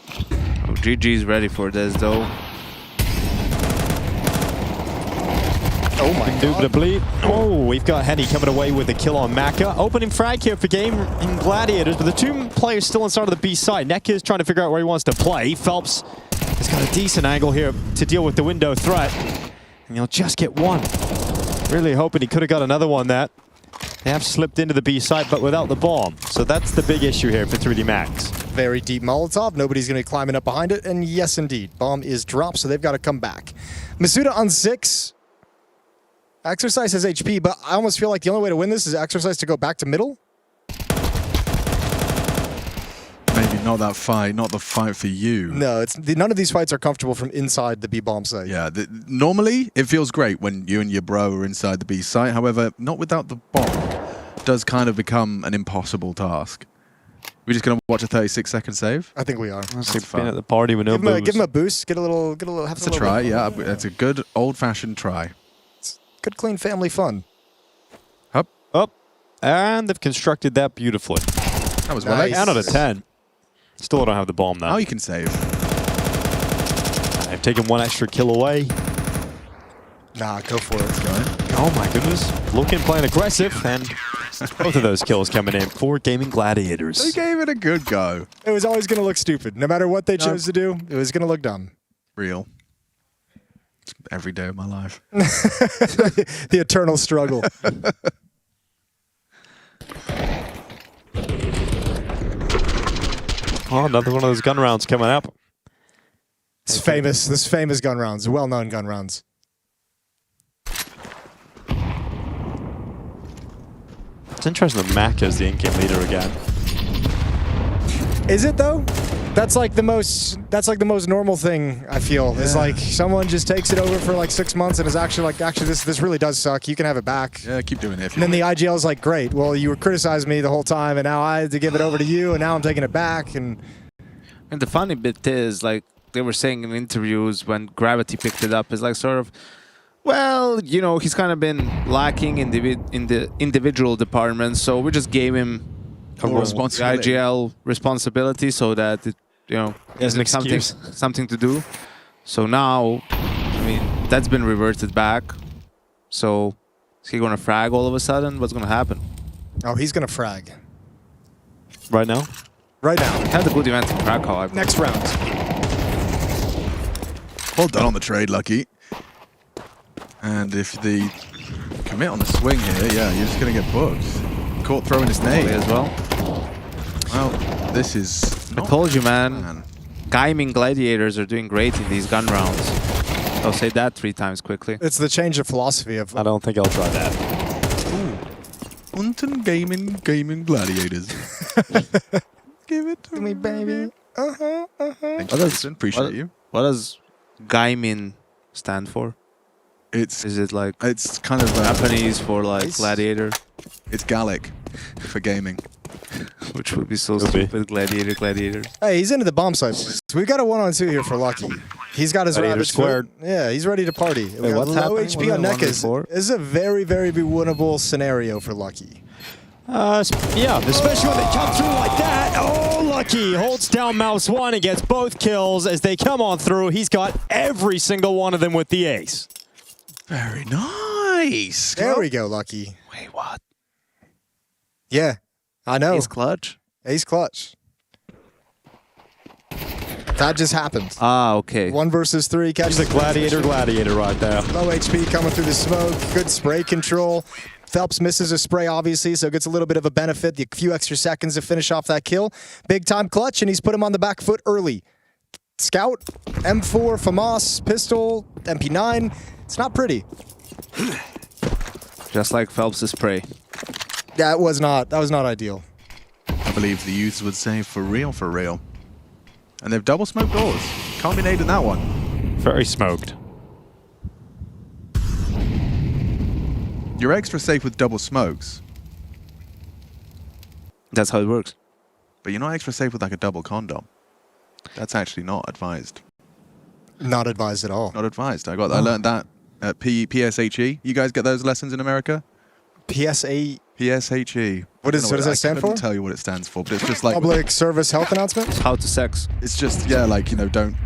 Oh, GG's ready for this, though. Oh my god. Bleep. Oh, we've got Henny coming away with a kill on Maka. Opening frag here for Gaimin Gladiators, but the 2 players still inside of the B side. Nekiz trying to figure out where he wants to play. Felps has got a decent angle here to deal with the window threat. And he'll just get one. Really hoping he could have got another one that. They have slipped into the B site, but without the bomb. So that's the big issue here for 3D Max. Very deep Molotov. Nobody's going to be climbing up behind it. And yes, indeed. Bomb is dropped, so they've got to come back. Masuda on 6. Exercise has HP, but I almost feel like the only way to win this is Exercise to go back to middle. Maybe not that fight, not the fight for you. No, none of these fights are comfortable from inside the B bomb site. Yeah, normally it feels great when you and your bro are inside the B site. However, not without the bomb. Does kind of become an impossible task. We're just gonna watch a 36-second save. I think we are. That's like being at the party with no give him a boost. Get a little. It's a try. Yeah, it's a good old-fashioned try. good, clean family fun. Up. Up. And they've constructed that beautifully. That was well. Nice. 10 out of 10. Still don't have the bomb, though. Now you can save. I've taken one extra kill away. Nah, go for it. Oh my goodness. Looking playing aggressive, and both of those kills coming in for Gaimin They Gladiators. gave it a good go. It was always going to look stupid. No matter what they chose to do, it was going to look dumb. Real. It's every day of my life. The eternal struggle. Oh, another one of those gun rounds coming up. It's famous. This famous gun rounds, well-known gun rounds. It's interesting that Mac is the in-game leader again. Is it though? That's like the most normal thing, I feel. Is like someone just takes it over for like 6 months and is actually like, this really does suck. You can have it back. Yeah, keep doing it. And then the IGL is like, great. Well, you were criticizing me the whole time, and now I had to give it over to you, and now I'm taking it back. And the funny bit is, like they were saying in interviews when Gravity picked it up, is like sort of, well, you know, he's kind of been lacking in the individual departments, so we just gave him A more responsibility. IGL responsibility so that it, you know, As an it's excuse. something to do. So now, I mean, that's been reverted back. So is he gonna frag all of a sudden? What's gonna happen? oh, he's gonna frag Right now? right now. Had a good event in Krakow. I believe. Next round. Well done on the trade, Lucky. And if the commit on the swing here, yeah, you're just going to get booked. Caught throwing his nade as well. Well, this is... I told you, man. Gaimin Gladiators are doing great in these gun rounds. I'll say that 3 times quickly. It's the change of philosophy of I don't think I'll try that. Unten Gaimin Gladiators. Give it to me, baby. Thank you, Jason. Appreciate you. What does Gaimin stand for? Is it like It's kind of... Japanese for like Nice. gladiator? It's Gallic for gaming. Which would be so Could be. stupid. Gladiators. Hey, he's into the bomb site. Boys. We've got a 1-on-2 here for Lucky. He's got his Gladiator rabbit squared. foot. Yeah, he's ready to party. We got what's low happening? HP on What are they Nekas. wondering for? This is a very, very winnable scenario for Lucky. Yeah, especially when they come through like that. Oh, Lucky holds down mouse 1 and gets both kills as they come on through. He's got every single one of them with the ace. Very nice. There we go, Lucky. Wait, what? Yeah, I know. He's clutch. Ace clutch. That just happened. Ah, okay. 1 versus 3. Catches He's a gladiator right there. Low HP coming through the smoke. Good spray control. Felps misses a spray, obviously, so gets a little bit of a benefit. A few extra seconds to finish off that kill. Big time clutch, and he's put him on the back foot early. Scout, M4, FAMAS, pistol, MP9. It's not pretty. Just like Phelps' spray. That was not ideal. I believe the youths would say for real, for real. And they've double smoked doors. Can't be naded that one. Very smoked. You're extra safe with double smokes, That's how it works. but you're not extra safe with like a double condom. That's actually not advised. Not advised at all. Not advised. I learned that at PSHE. You guys get those lessons in America? PSA, PSHE. what does that stand I for? couldn't tell you what it stands for, but it's just like Public Service Health Announcement? How to sex. it's just like, you know, don't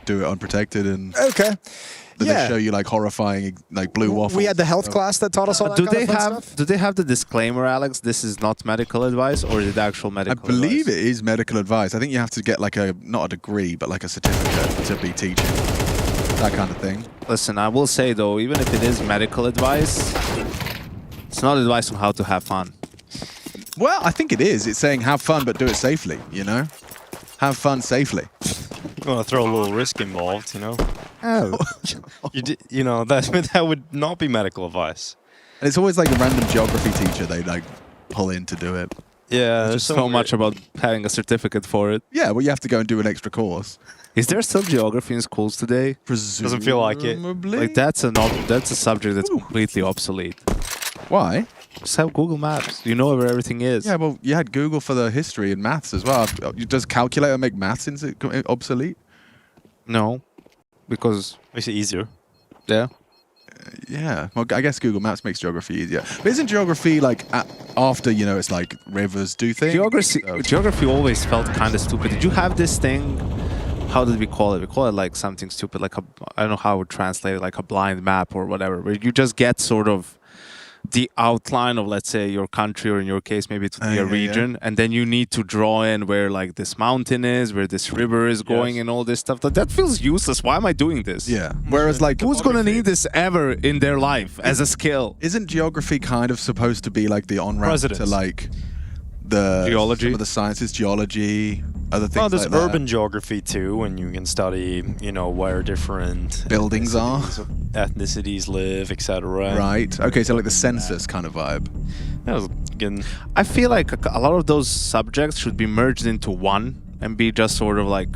do it unprotected, and Okay. then Yeah. they show you like horrifying like blue waffles. We had the health class that taught us all that kind of fun stuff. Do they have the disclaimer, Alex? This is not medical advice, or is it actual I medical believe advice? it is medical advice. I think you have to get like not a degree, but like a certificate to be teaching. That kind of thing. Listen, I will say though, even if it is medical advice, it's not advice on how to have fun. Well, I think it is. It's saying have fun, but do it safely, you know? Have fun safely. You want to throw a little risk involved, you know? Oh. You know, that would not be medical advice. And it's always like a random geography teacher they like pull in to do it. Yeah, There's so much about having a certificate for it. Yeah, well, you have to go and do an extra course. Is there still geography in schools today? Doesn't feel like it. Presumably. Like that's a subject that's completely obsolete. Why? Just have Google Maps. You know where everything is. Yeah, well, you had Google for the history and maths as well. Does calculator make maths obsolete? No, because Makes it easier. yeah. Yeah, well, I guess Google Maps makes geography easier. But isn't geography like after, you know, it's like rivers do things? Geography always felt kind of stupid. Did you have this thing? How did we call it? We call it like something stupid, like I don't know how I would translate it, like a blind map or whatever, where you just get sort of the outline of, let's say, your country, or in your case, maybe it would be a region, and then you need to draw in where like this mountain is, where this river is going, and all this stuff. That feels useless. Why am I doing this? Yeah. Whereas like who's gonna need this ever in their life as a skill? Isn't geography kind of supposed to be like the on-ramp to like the geology, some of the sciences, geology, other things Well, there's like that? urban geography too, and you can study, you know, where different Buildings are. ethnicities live, etc. Right. Okay, so like the census kind of vibe. That was good. I feel like a lot of those subjects should be merged into one and be just sort of like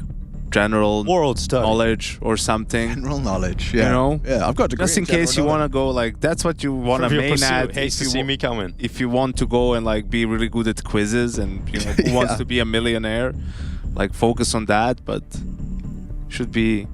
general World study. knowledge or something. General knowledge, yeah. You know? Yeah, I've got a degree Just in case you want to go, like, that's what you want to main at. Hates to see me coming. If you want to go and like be really good at quizzes and, you know, who wants to be a millionaire, like focus on that, but should be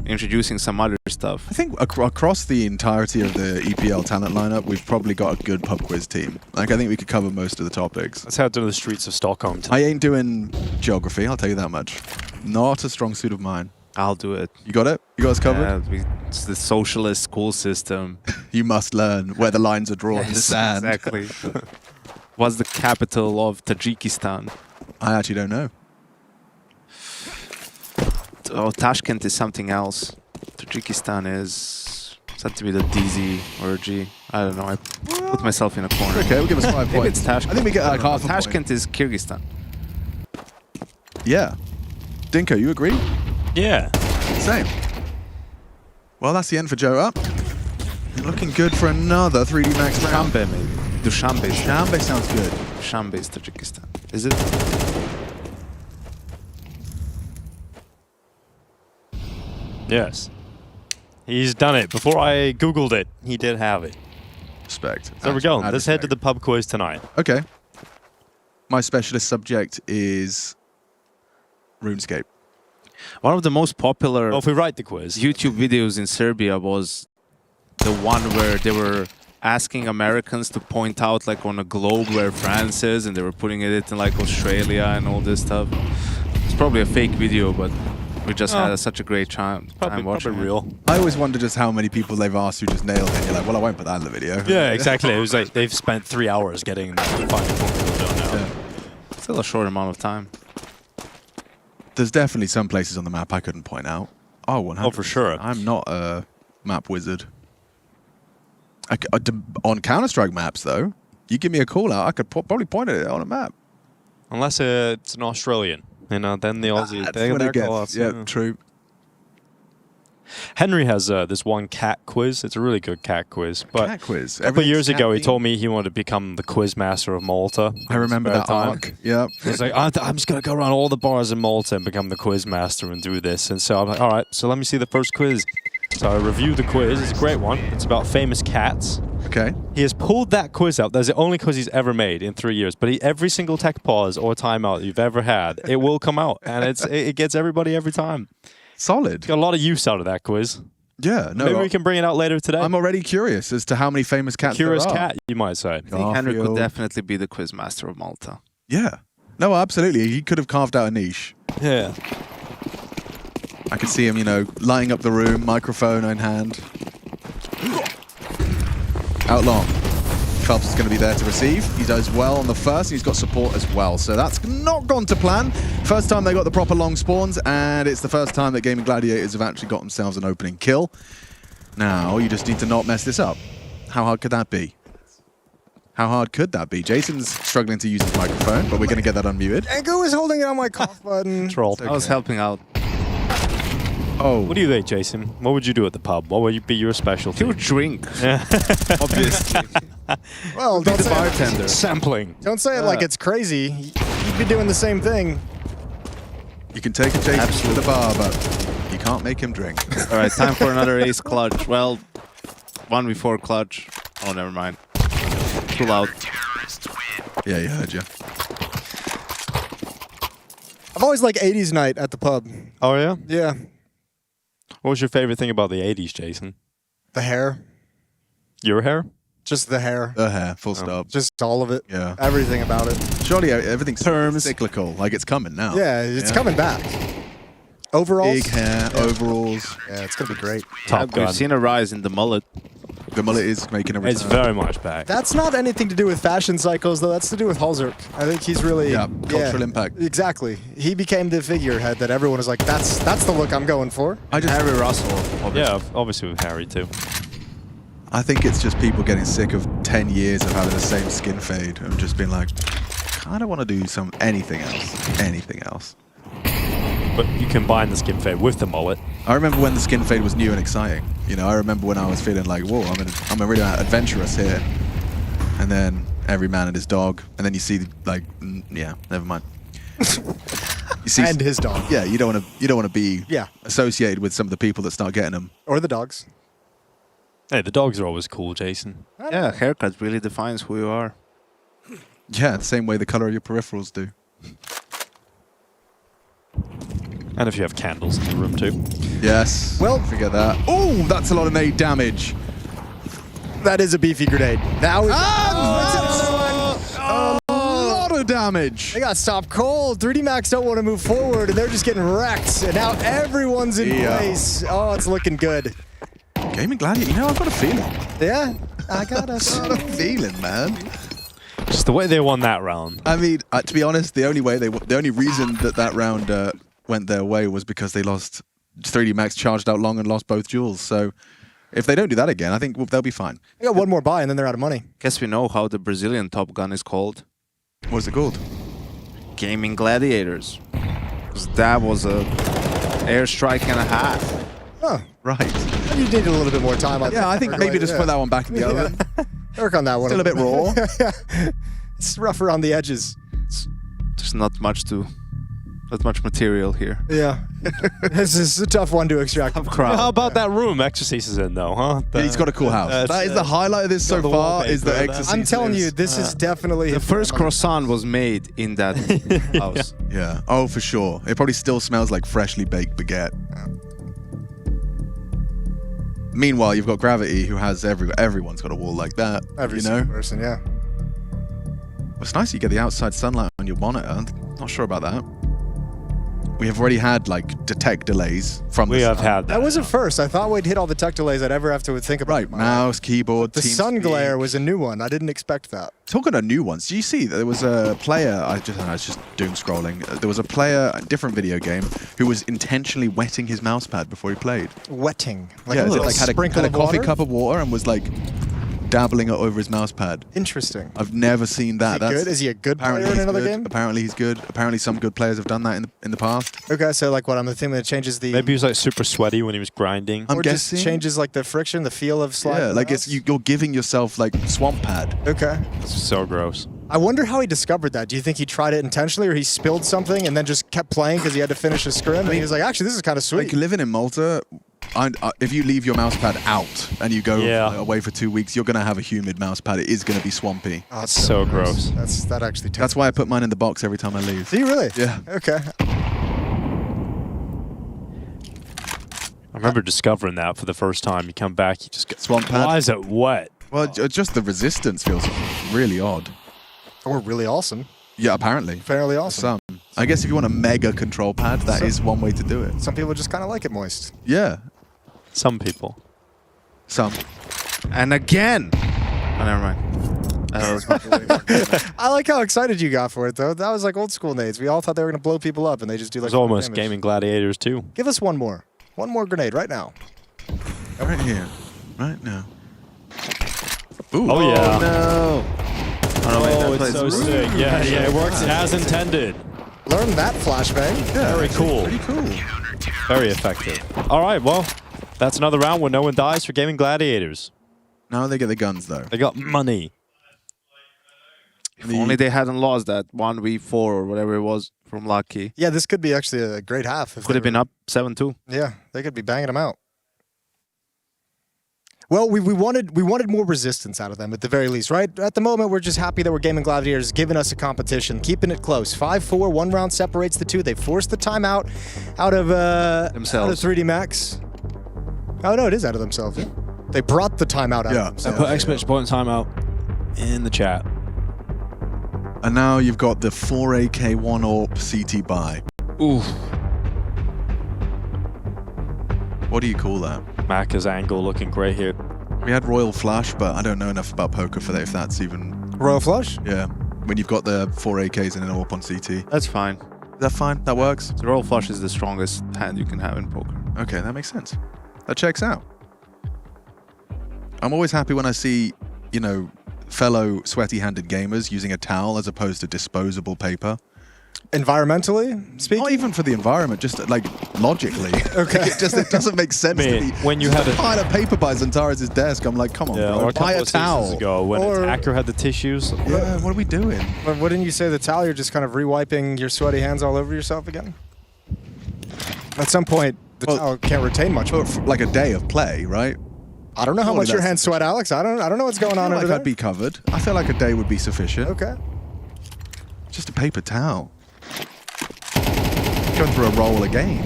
introducing some other stuff. I think across the entirety of the EPL talent lineup, we've probably got a good pub quiz team. Like, I think we could cover most of the topics. Let's head to the streets of Stockholm. I ain't doing geography, I'll tell you that much. Not a strong suit of mine. I'll do it. You got it? You got us covered? It's the socialist school system. You must learn where the lines are drawn in the sand. Exactly. What's the capital of Tajikistan? I actually don't know. Oh, Tashkent is something else. Tajikistan is something with a DZ or a G. I don't know. I put myself in a corner. Okay, we'll give us 5 points. Maybe it's Tashkent. I think we get like half a Tashkent point. is Kyrgyzstan. Yeah. Dinko, you agree? Yeah. Same. Well, that's the end for Joe Up. You're looking good for another 3D Max round. Dushanbe, maybe. Dushanbe. Dushanbe sounds good. Dushanbe is Tajikistan. Is it? Yes. He's done it. Before I Googled it, he did have it. Respect. There we go. Let's head to the pub quiz tonight. Okay. My specialist subject is RuneScape. One of the most popular Well, if we write the quiz. YouTube videos in Serbia was the one where they were asking Americans to point out like on a globe where France is, and they were putting it in like Australia and all this stuff. It's probably a fake video, but we just had such a great time watching Probably it. real. I always wonder just how many people they've asked who just nailed it. You're like, well, I won't put that in the video. Yeah, exactly. It was like they've spent 3 hours getting the final people don't know. Yeah. Still a short amount of time. There's definitely some places on the map I couldn't point out. Oh, 100%. Oh, for sure. I'm not a map wizard. On Counter-Strike maps, though, you give me a call out, I could probably point at it on a map. Unless it's an Australian. You know, then the Aussie, That's they're when it call gets, outs, yeah, true. Henry has this one cat quiz. It's a really good cat quiz. But Cat quiz. a couple of years ago, he Everything's told me he wanted to become the quiz master of Malta. I remember that arc. Yep. He's like, I'm just going to go around all the bars in Malta and become the quiz master and do this. And so I'm like, all right, so let me see the first quiz. So I reviewed the quiz. It's a great one. It's about famous cats. Okay. He has pulled that quiz out. That's the only quiz he's ever made in 3 years. But every single tech pause or timeout you've ever had, it will come out. And it gets everybody every time. Solid. Got a lot of use out of that quiz. Yeah. No. Maybe we can bring it out later today. I'm already curious as to how many famous cats Curious there are. cat, you might say. I think Henry could Garfield. definitely be the quiz master of Malta. Yeah. No, absolutely. He could have carved out a niche. Yeah. I could see him, you know, lighting up the room, microphone in hand. Out long. Phelps is going to be there to receive. He does well on the first, and he's got support as well. So that's not gone to plan. First time they got the proper long spawns, and it's the first time that Gaimin Gladiators have actually got themselves an opening kill. Now, you just need to not mess this up. How hard could that be? How hard could that be? Jason's struggling to use his microphone, but we're going to get that unmuted. Anko is holding it on my cough button. Troll. I was helping out. Oh. What do you think, Jason? What would you do at the pub? What would be your specialty? He would drink, Yeah. obviously. Well, Be the bartender. Sampling. don't say it like it's crazy. You'd be doing the same thing. You can take a Jason to the bar, but you can't make him drink. All right, time for another ace clutch. Well, one before clutch. Oh, never mind. Too loud. Yeah, he heard you. I've always liked 80s night at the pub. Oh, yeah? Yeah. What was your favorite thing about the 80s, Jason? The hair. Your hair? Just the hair. The hair, full stop. Just all of it. Yeah. Everything about it. Surely everything's cyclical. Like it's coming now. Yeah, it's coming back. Overalls. Big hair, overalls. Yeah, it's going to be great. Top gun. We've seen a rise in the mullet. The mullet is making a return. It's very much back. That's not anything to do with fashion cycles, though. That's to do with Halzerk. I think he's really... Yeah, cultural impact. Exactly. He became the figurehead that everyone was like, that's the look I'm going for. Harry Russell. Obviously. Yeah, obviously with Harry too. I think it's just people getting sick of 10 years of having the same skin fade and just being like, I don't want to do anything else. But you combine the skin fade with the mullet. I remember when the skin fade was new and exciting. You know, I remember when I was feeling like, whoa, I'm really adventurous here. And then every man and his dog. And then you see like, yeah, never mind. You see, And his dog. yeah, you don't want to be Yeah. associated with some of the people that start getting them. Or the dogs. Hey, the dogs are always cool, Jason. Yeah, haircut really defines who you are. Yeah, the same way the color of your peripherals do. And if you have candles in the room too. Yes. Well- forget that. Oh, that's a lot of nade damage. That is a beefy grenade. That was... A lot of damage. They got stopped cold. 3D Max don't want to move forward, and they're just getting wrecked. And now everyone's in place. Oh, it's looking good. Gaimin Gladiator, you know, I've got a feeling. Yeah, I got us. I've got a feeling, man. Just the way they won that round. I mean, to be honest, the only reason that round went their way was because they lost 3D Max, charged out long and lost both duels. So if they don't do that again, I think they'll be fine. They got one more buy, and then they're out of money. Guess we know how the Brazilian Top Gun is called. What's it called? Gaimin Gladiators. 'Cause that was a airstrike and a half. Oh, Right. you needed a little bit more time. Yeah, I think maybe just put that one back in the oven. Work on that one. Still a bit raw. It's rough around the edges. There's not much material here. Yeah. This is a tough one to extract. How about that room Exorcist is in though, huh? Yeah, he's got a cool house. That is the highlight of this so the far, is the wallpaper. Exorcist. I'm telling you, this is definitely... The first croissant was made in that house. Yeah. Oh, for sure. It probably still smells like freshly baked baguette. Meanwhile, you've got Gravity, who has everyone's got a wall like that. Every you know. single person, yeah. It's nice you get the outside sunlight on your monitor. I'm not sure about that. We have already had like detect delays from We the have sun. had that. That wasn't first. I thought we'd hit all the tech delays I'd ever have to think about. Right, mouse, keyboard, The team sun speak. glare was a new one. I didn't expect that. Talking of new ones, do you see that there was a player, I was just doom scrolling, there was a player, a different video game, who was intentionally wetting his mouse pad before he played. Wetting. Like Yeah, a little like had sprinkle a of coffee water? cup of water and was like dabbling it over his mouse pad. Interesting. I've never seen that. Is he good? Is he a good player in he's another good. game? Apparently he's good. Apparently some good players have done that in the past. Okay, so like what? I'm assuming it changes the... Maybe he was like super sweaty when he was grinding. I'm or guessing. just changes like the friction, the feel of sliding. Yeah, the like mouse? you're giving yourself like swamp pad. Okay. It's so gross. I wonder how he discovered that. Do you think he tried it intentionally, or he spilled something and then just kept playing because he had to finish a scrim? And he was like, actually, this is kind of sweet. Like living in Malta, if you leave your mouse pad out and you go away for 2 weeks, you're gonna have a humid mouse pad. It is gonna be swampy. Oh, it's So gross. That actually. That's why I put mine in the box every time I leave. Do you really? Yeah. Okay. I remember discovering that for the first time. You come back, you just get Swamp pad? Why is it wet? Well, just the resistance feels really odd. Or really awesome. Yeah, apparently. Fairly awesome. Some. I guess if you want a mega control pad, that is one way to do it. Some people just kind of like it moist. Yeah. Some people. Some. And again! Oh, never mind. That was my I like how excited you got for it, though. That was like old school nades. We all thought they were going to blow people up, and they just do It like... was almost damage. Gaimin Gladiators too. Give us one more. One more grenade right now. Right here. Right now. Ooh. Oh yeah. no! Oh, wait, that Oh, it's plays so really sick. Yeah, yeah, it works as intended. Learn that flashbang. Yeah, Very actually, cool. Pretty cool. Very effective. All right, well, that's another round where no one dies for Gaimin Gladiators. Now they get the guns, though. They got money. If only they hadn't lost that 1v4 or whatever it was from Lucky. Yeah, this could be actually a great half. If Could they have been were- up 7-2. Yeah, they could be banging them out. Well, we wanted more resistance out of them at the very least, right? At the moment, we're just happy that we're Gaimin Gladiators giving us a competition, keeping it close. 5-4, one round separates the two. They forced the timeout out of Themselves. 3D Max. Oh no, it is out of themselves. Yeah. They brought the timeout out. Yeah. of I them, put exclamation point timeout in the chat. And now you've got the 4AK 1 AWP CT buy. Ooh. What do you call that? Macca's angle looking great here. We had Royal Flush, but I don't know enough about poker for that, if that's even... Royal Flush? Yeah. When you've got the 4 AKs and an AWP on CT. That's fine. Is that fine? That works? The Royal Flush is the strongest hand you can have in poker. Okay, that makes sense. That checks out. I'm always happy when I see, you know, fellow sweaty-handed gamers using a towel as opposed to disposable paper. Environmentally speaking? Not even for the environment, just like logically. Okay. it doesn't make sense I mean, to me. when you had a pile of paper by Zantares' desk, I'm like, come on, Yeah, bro, or a buy couple a of seasons towel. ago when Or- Attacker had the tissues. Yeah, what are we doing? But wouldn't you say the towel, you're just kind of re-wiping your sweaty hands all over yourself again? At some point, the Well, towel can't retain much more. For like a day of play, right? I don't know how surely much your that's hands sweat, Alex. I don't know what's going I on feel over like there. I'd be covered. I feel like a day would be sufficient. Okay. Just a paper towel. Going through a roll again.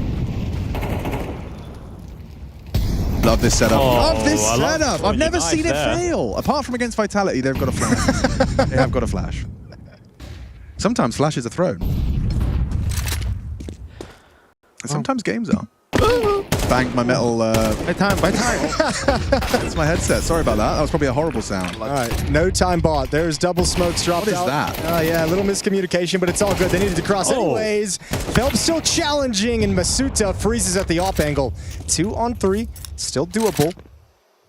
Love this setup. Oh, love this I love setup. what I've you never like seen there. it fail. Apart from against Vitality, they've got a flash. They have got a flash. Sometimes flashes are thrown. And sometimes games are. Banged my metal. By time. It's my headset. Sorry about that. That was probably a horrible sound. All right, no time bought. There's double smokes dropped What is out. that? Oh, yeah, a little miscommunication, but it's all good. They needed to cross anyways. Felps still challenging, and Masuta freezes at the op angle. 2 on 3, still doable.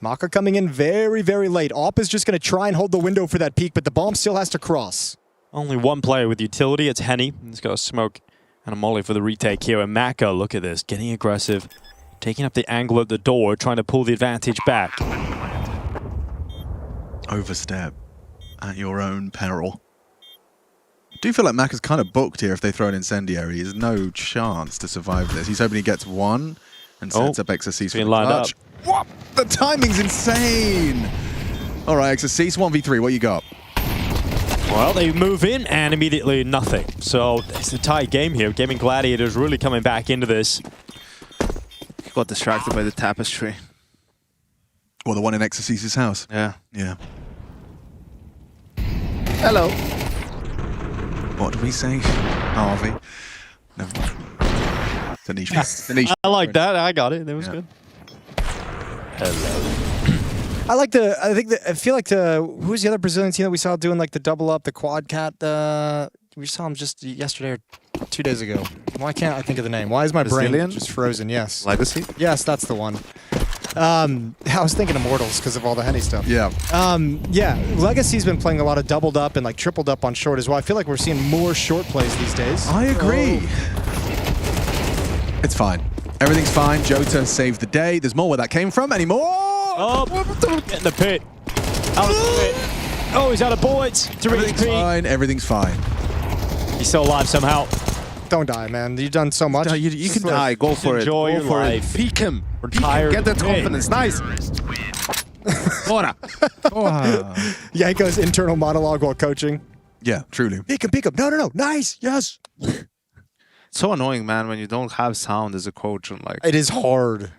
Maka coming in very, very late. Op is just going to try and hold the window for that peak, but the bomb still has to cross. Only one player with utility. It's Henny. He's got a smoke and a molly for the retake here. And Maka, look at this, getting aggressive, taking up the angle at the door, trying to pull the advantage back. Overstep at your own peril. I do feel like Mac is kind of booked here if they throw an incendiary. There's no chance to survive this. He's hoping he gets one and sets up Exorcist for the being lined clutch. What? The timing's insane! All right, Exorcist, 1v3, what you got? Well, they move in and immediately nothing. So it's a tight game here. Gaimin Gladiators really coming back into this. Got distracted by the tapestry. Well, the one in Exorcist's house. Yeah. Yeah. Hello. What did we say? Harvey. Never mind. It's a niche. It's a niche. I like that. I got it. That was Yeah. good. Hello. I feel like who's the other Brazilian team that we saw doing like the double up, the quad cat? We saw him just yesterday or 2 days ago. Why can't I think of the name? Why is my brain Brazilian? just frozen? Yes. Legacy? Yes, that's the one. I was thinking Immortals because of all the Henny stuff. Yeah. Yeah, Legacy's been playing a lot of doubled up and like tripled up on short as well. I feel like we're seeing more short plays these days. I agree. It's fine. Everything's fine. Jota saved the day. There's more where that came from. Any more? Oh, get in the pit. Out of the pit. Oh, he's out of bullets. 3 Everything's HP. fine. Everything's fine. He's still alive somehow. Don't die, man. You've done so much. You can Die, go for it. enjoy Go your for life. it. Peek him. Retired Get that pit. confidence. Nice. Ora. Yanko's internal monologue while coaching. Yeah, truly. Peek him. No. Nice. Yes. So annoying, man, when you don't have sound as a coach and like It is hard.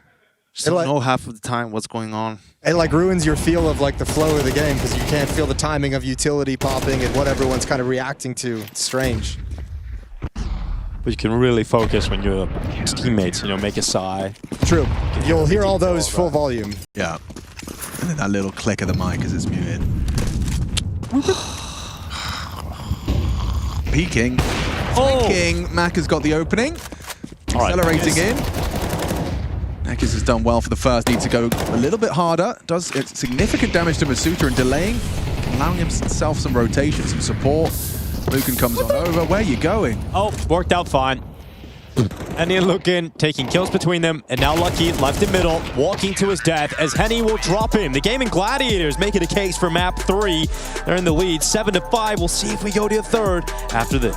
just don't like- know half of the time what's going on. It like ruins your feel of like the flow of the game because you can't feel the timing of utility popping and what everyone's kind of reacting to. It's strange. But you can really focus when your teammates, make a sigh. True. You'll hear all those full volume. Yeah. And then that little click of the mic as it's muted. Peeking. Peeking. Mac has got the opening. All right. Accelerating in. Nekis has done well for the first. Needs to go a little bit harder. Does significant damage to Masuta and delaying, allowing himself some rotation, some support. Lucan comes on over. Where are you going? Oh, worked out fine. And then looking, taking kills between them, and now Lucky left in middle, walking to his death as Henny will drop him. The Gaimin Gladiators making a case for map 3. They're in the lead, 7-5. We'll see if we go to a third after this.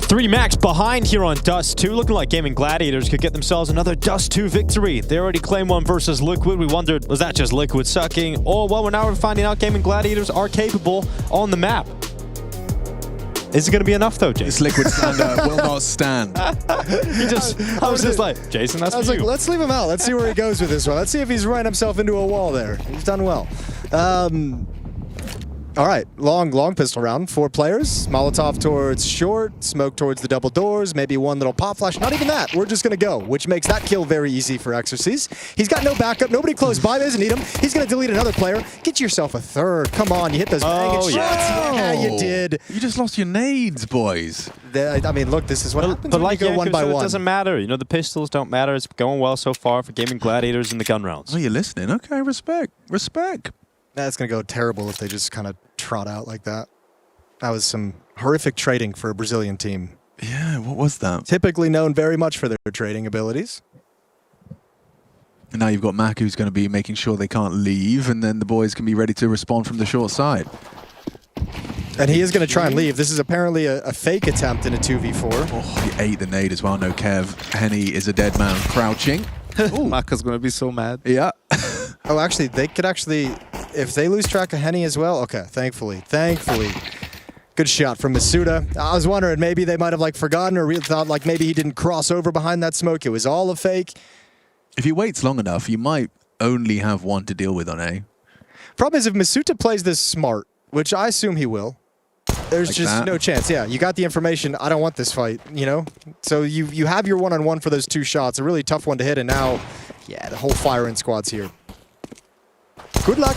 3 max behind here on Dust2. Looking like Gaimin Gladiators could get themselves another Dust2 victory. They already claimed one versus Liquid. We wondered, was that just Liquid sucking? Or, well, we're now finding out Gaimin Gladiators are capable on the map. Is it going to be enough, though, Jason? This Liquid slander will not stand. I was just like, Jason, that's I was for like, you. let's leave him out. Let's see where he goes with this one. Let's see if he's running himself into a wall there. He's done well. All right, long pistol round. 4 players. Molotov towards short, smoke towards the double doors, maybe one little pop flash. Not even that. We're just going to go, which makes that kill very easy for Exorcist. He's got no backup. Nobody close by. Doesn't need him. He's going to delete another player. Get yourself a third. Come on, you hit those banging shots. Yeah, you did. You just lost your nades, boys. I mean, look, this is what happens But when like you go one by it one. doesn't matter. You know, the pistols don't matter. It's going well so far for Gaimin Gladiators in the gun rounds. Oh, you're listening? Okay, respect. Respect. That's going to go terrible if they just kind of trot out like that. That was some horrific trading for a Brazilian team. Yeah, what was that? Typically known very much for their trading abilities. And now you've got Mac who's going to be making sure they can't leave, and then the boys can be ready to respond from the short side. And he is going to try and leave. This is apparently a fake attempt in a 2v4. Oh, he ate the nade as well. No Kev. Henny is a dead man crouching. Maka's going to be so mad. Yeah. Oh, actually, they could actually... If they lose track of Henny as well... Okay, thankfully. Good shot from Masuda. I was wondering, maybe they might have like forgotten or thought like maybe he didn't cross over behind that smoke. It was all a fake. If he waits long enough, you might only have one to deal with on A. Problem is, if Masuda plays this smart, which I assume he will, there's Like just that? no chance. Yeah, you got the information. I don't want this fight, you know? So you have your one-on-one for those 2 shots. A really tough one to hit, and now, yeah, the whole firing squad's here. Good luck.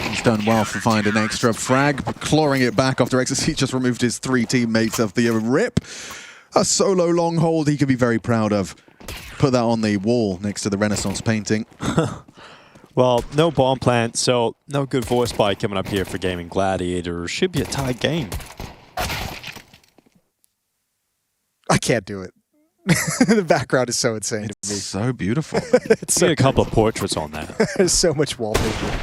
He's done well for finding an extra frag, but clawing it back after Exorcist just removed his 3 teammates off the rip. A solo long hold he could be very proud of. Put that on the wall next to the Renaissance painting. Well, no bomb plant, so no good voice buy coming up here for Gaimin Gladiators. Should be a tied game. I can't do it. The background is so insane to me. It's so beautiful. It's Need a couple of portraits on that. There's so much wallpaper.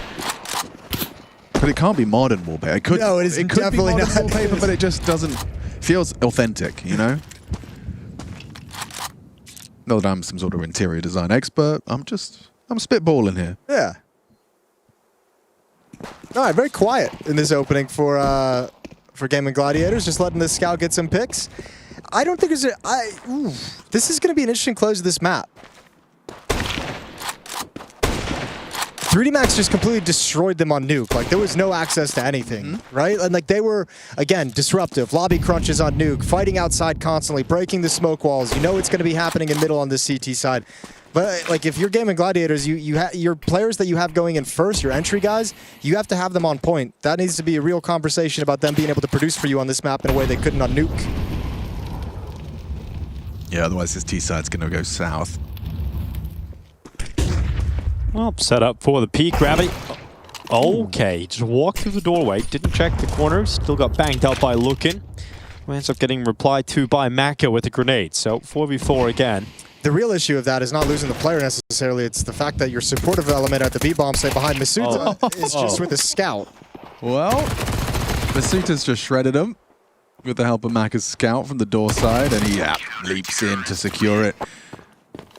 But it can't be modern wallpaper. It could, No, it is could definitely be modern not. wallpaper, but it just doesn't... Feels authentic, you know? Not that I'm some sort of interior design expert. I'm spitballing here. Yeah. All right, very quiet in this opening for Gaimin Gladiators. Just letting the scout get some picks. I don't think there's a... this is going to be an interesting close of this map. 3D Max just completely destroyed them on Nuke. Like, there was no access to anything, right? And, like, they were, again, disruptive. Lobby crunches on Nuke, fighting outside constantly, breaking the smoke walls. You know it's going to be happening in middle on this CT side. But, like, if you're Gaimin Gladiators, your players that you have going in first, your entry guys, you have to have them on point. That needs to be a real conversation about them being able to produce for you on this map in a way they couldn't on Nuke. Yeah, otherwise this T-side's going to go south. Well, set up for the peak. Gravity. Okay, just walked through the doorway. Didn't check the corners. Still got banged out by Lukin. Ends up getting replied to by Maka with a grenade. So 4v4 again. The real issue of that is not losing the player necessarily. It's the fact that your supportive element at the B-bomb site behind Masuda is just with a scout. Well, Masuta's just shredded him with the help of Maka's scout from the door side, and he leaps in to secure it.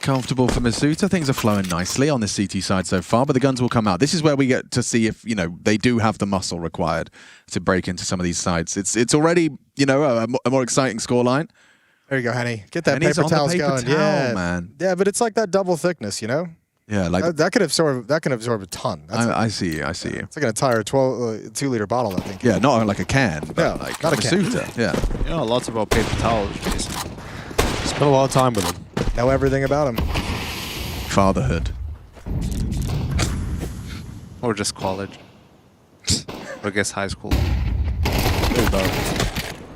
Comfortable for Masuta. Things are flowing nicely on the CT side so far, but the guns will come out. This is where we get to see if, you know, they do have the muscle required to break into some of these sides. It's already, you know, a more exciting scoreline. There you go, Henny. Get that Henny's paper on the towels paper going. towel, Yeah, man. Yeah, but it's like that double thickness, you know? Yeah, like That can absorb a ton. That's I see you. it's like an entire 2-liter bottle, I think. Yeah, not like a can, but No, like not a can. Masuta. Yeah. You know lots about paper towels, Jason. Spent a lot of time with him. Know everything about him. Fatherhood. Or just college. Or I guess high school.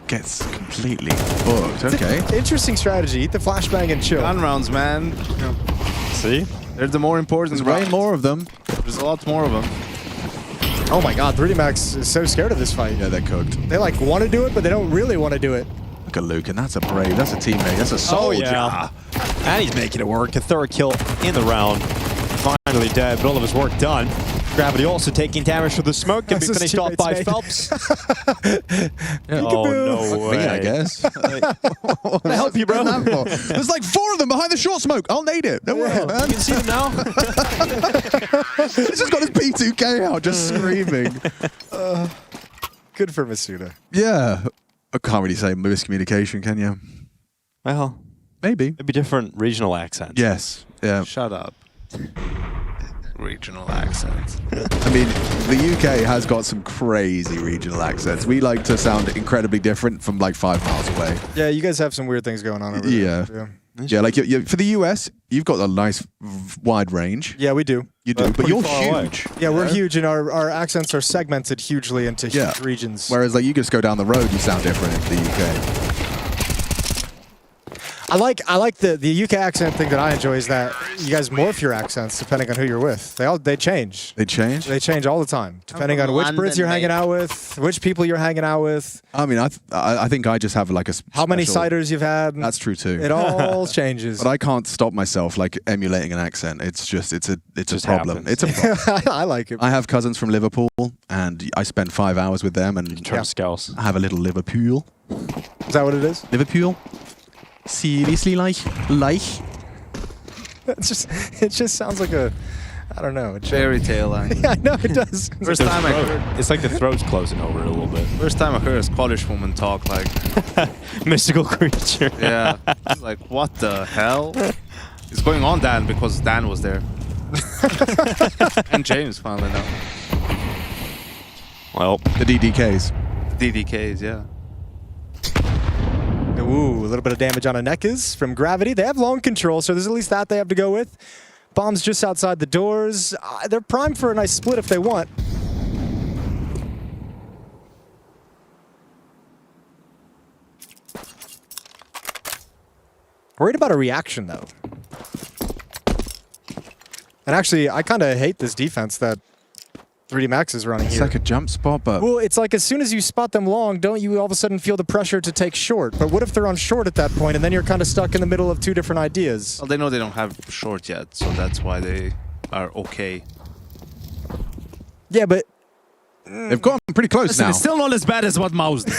Gets completely booked. Okay. Interesting strategy. Eat the flashbang and chill. Gun rounds, man. See? They're the more important There's way rounds. more of them. There's a lot more of them. Oh my god, 3D Max is so scared of this fight. Yeah, they're cooked. They like want to do it, but they don't really want to do it. Look at Luke, and that's a brave. That's a teammate. That's a soldier. yeah. And he's making it work. A third kill in the round. Finally dead, but all of his work done. Gravity also taking damage for the smoke. Can be That's his finished off by teammate's Phelps. Oh, no Me, I way. guess. What I help you, bro? There's like 4 of them behind the short smoke. I'll nade it. Don't worry, man. You can see them now. He's just got his P2K out, just screaming. Good for Masuda. Yeah. I can't really say miscommunication, can you? Well, Maybe. maybe different regional accents. Yes. Yeah. Shut up. Regional accents. I mean, the UK has got some crazy regional accents. We like to sound incredibly different from like 5 miles away. Yeah, you guys have some weird things going on over Yeah. there. Yeah, like for the US, you've got a nice wide range. Yeah, we do. You do, but pretty you're far away. huge. Yeah, we're huge, and our accents are segmented hugely into huge regions. Whereas like you just go down the road, you sound different in the UK. I like the UK accent thing that I enjoy is that you guys morph your accents depending on who you're with. They change. They change? They change all the time depending on which Brits you're hanging out with, which people you're hanging out with, I mean, I think I just have like a how many special- ciders you've had. That's true too. It all changes. But I can't stop myself like emulating an accent. It's just it's a problem. happens. It's a problem. I like it. I have cousins from Liverpool, and I spend 5 hours with them, and Term scales. I have a little Liverpool. Is that what it is? Liverpool. Seriously, like. It just sounds like a, I don't know. Fairy tale language. Yeah, I know it does. First time I heard, It's like the throat's closing over it a little bit. first time I heard a Scottish woman talk like, Mystical creature. yeah, it's like what the hell is going on, Dan? Because Dan was there, and James finally know. Well, The DDKs. DDKs, yeah. Ooh, a little bit of damage on a Neckers from Gravity. They have long control, so there's at least that they have to go with. Bombs just outside the doors. They're primed for a nice split if they want. Worried about a reaction, though. And actually, I kind of hate this defense that 3D Max is running It's here. like a jump spot, but Well, it's like as soon as you spot them long, don't you all of a sudden feel the pressure to take short? But what if they're on short at that point, and then you're kind of stuck in the middle of 2 different ideas? Well, they know they don't have short yet, so that's why they are okay. Yeah, but they've gotten pretty close now. It's still not as bad as what Mouse did.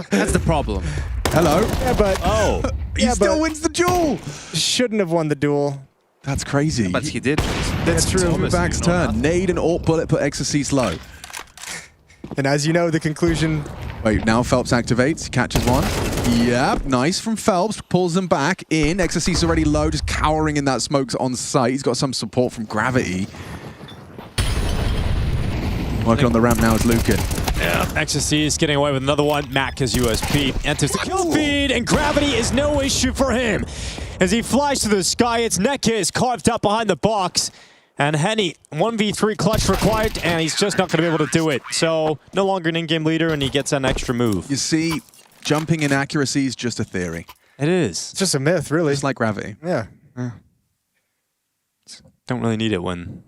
That's the problem. Hello. yeah, but oh, He Yeah, still but- wins the duel. shouldn't have won the duel. That's crazy. But he did. That's true. Thomas, Back's you know turn. that. Nade and AWP bullet put Exorcist low. And as you know, the conclusion. Wait, now Phelps activates, catches one. Yep, nice from Phelps, pulls them back in. Exorcist already low, just cowering in that smoke on site. He's got some support from Gravity. Working on the ramp now is Lucan. yeah. Ecstasy is getting away with another one. Mac has USP. Enters the kill feed, and Gravity is no issue for him. As he flies to the sky, it's Neckis carved up behind the box. And Henny, 1v3 clutch required, and he's just not going to be able to do it. So, no longer an in-game leader, and he gets an extra move. You see, jumping inaccuracy is just a theory. It is. It's just a myth, really. Just like Gravity. Yeah. Don't really need it when...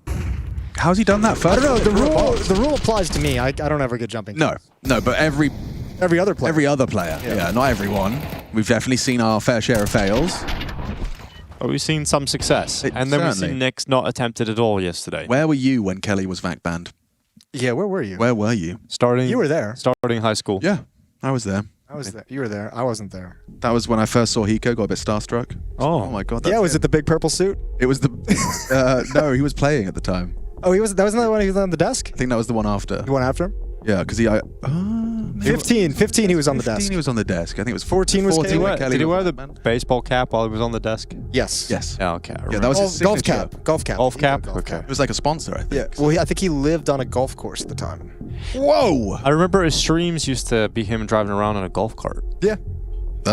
How's he done that I first? don't know. The rule applies to me. I don't ever get jumping. No, but every Every other player. Yeah, not everyone. We've definitely seen our fair share of fails. But we've seen some success. It- And then we've certainly. seen Nick's not attempted at all yesterday. Where were you when Kelly was VAC banned? Yeah, where were you? Where were you? Starting, You were there. Starting high school. Yeah, I was there. I was there. You were there. I wasn't there. That was when I first saw Hiko, got a bit starstruck. Oh. Oh my god. Yeah, that's was it the big purple suit? It was the. No, he was playing at the time. Oh, that was another one. He was on the desk. I think that was the one after. The one after him. Yeah, because he. 15 he was on the 15 desk. he was on the desk. I think it was 14 was 14 Kelly. when Kelly Did he was wear the banned. baseball cap while he was on the desk? Yes. Yes. Yeah, okay. Yeah, that was his Golf signature. cap. Golf cap. Golf He wore a cap? Okay. It was like a sponsor, I think. Yeah. Well, I think he lived on a golf course at the time. Whoa! I remember his streams used to be him driving around in a golf cart. Yeah.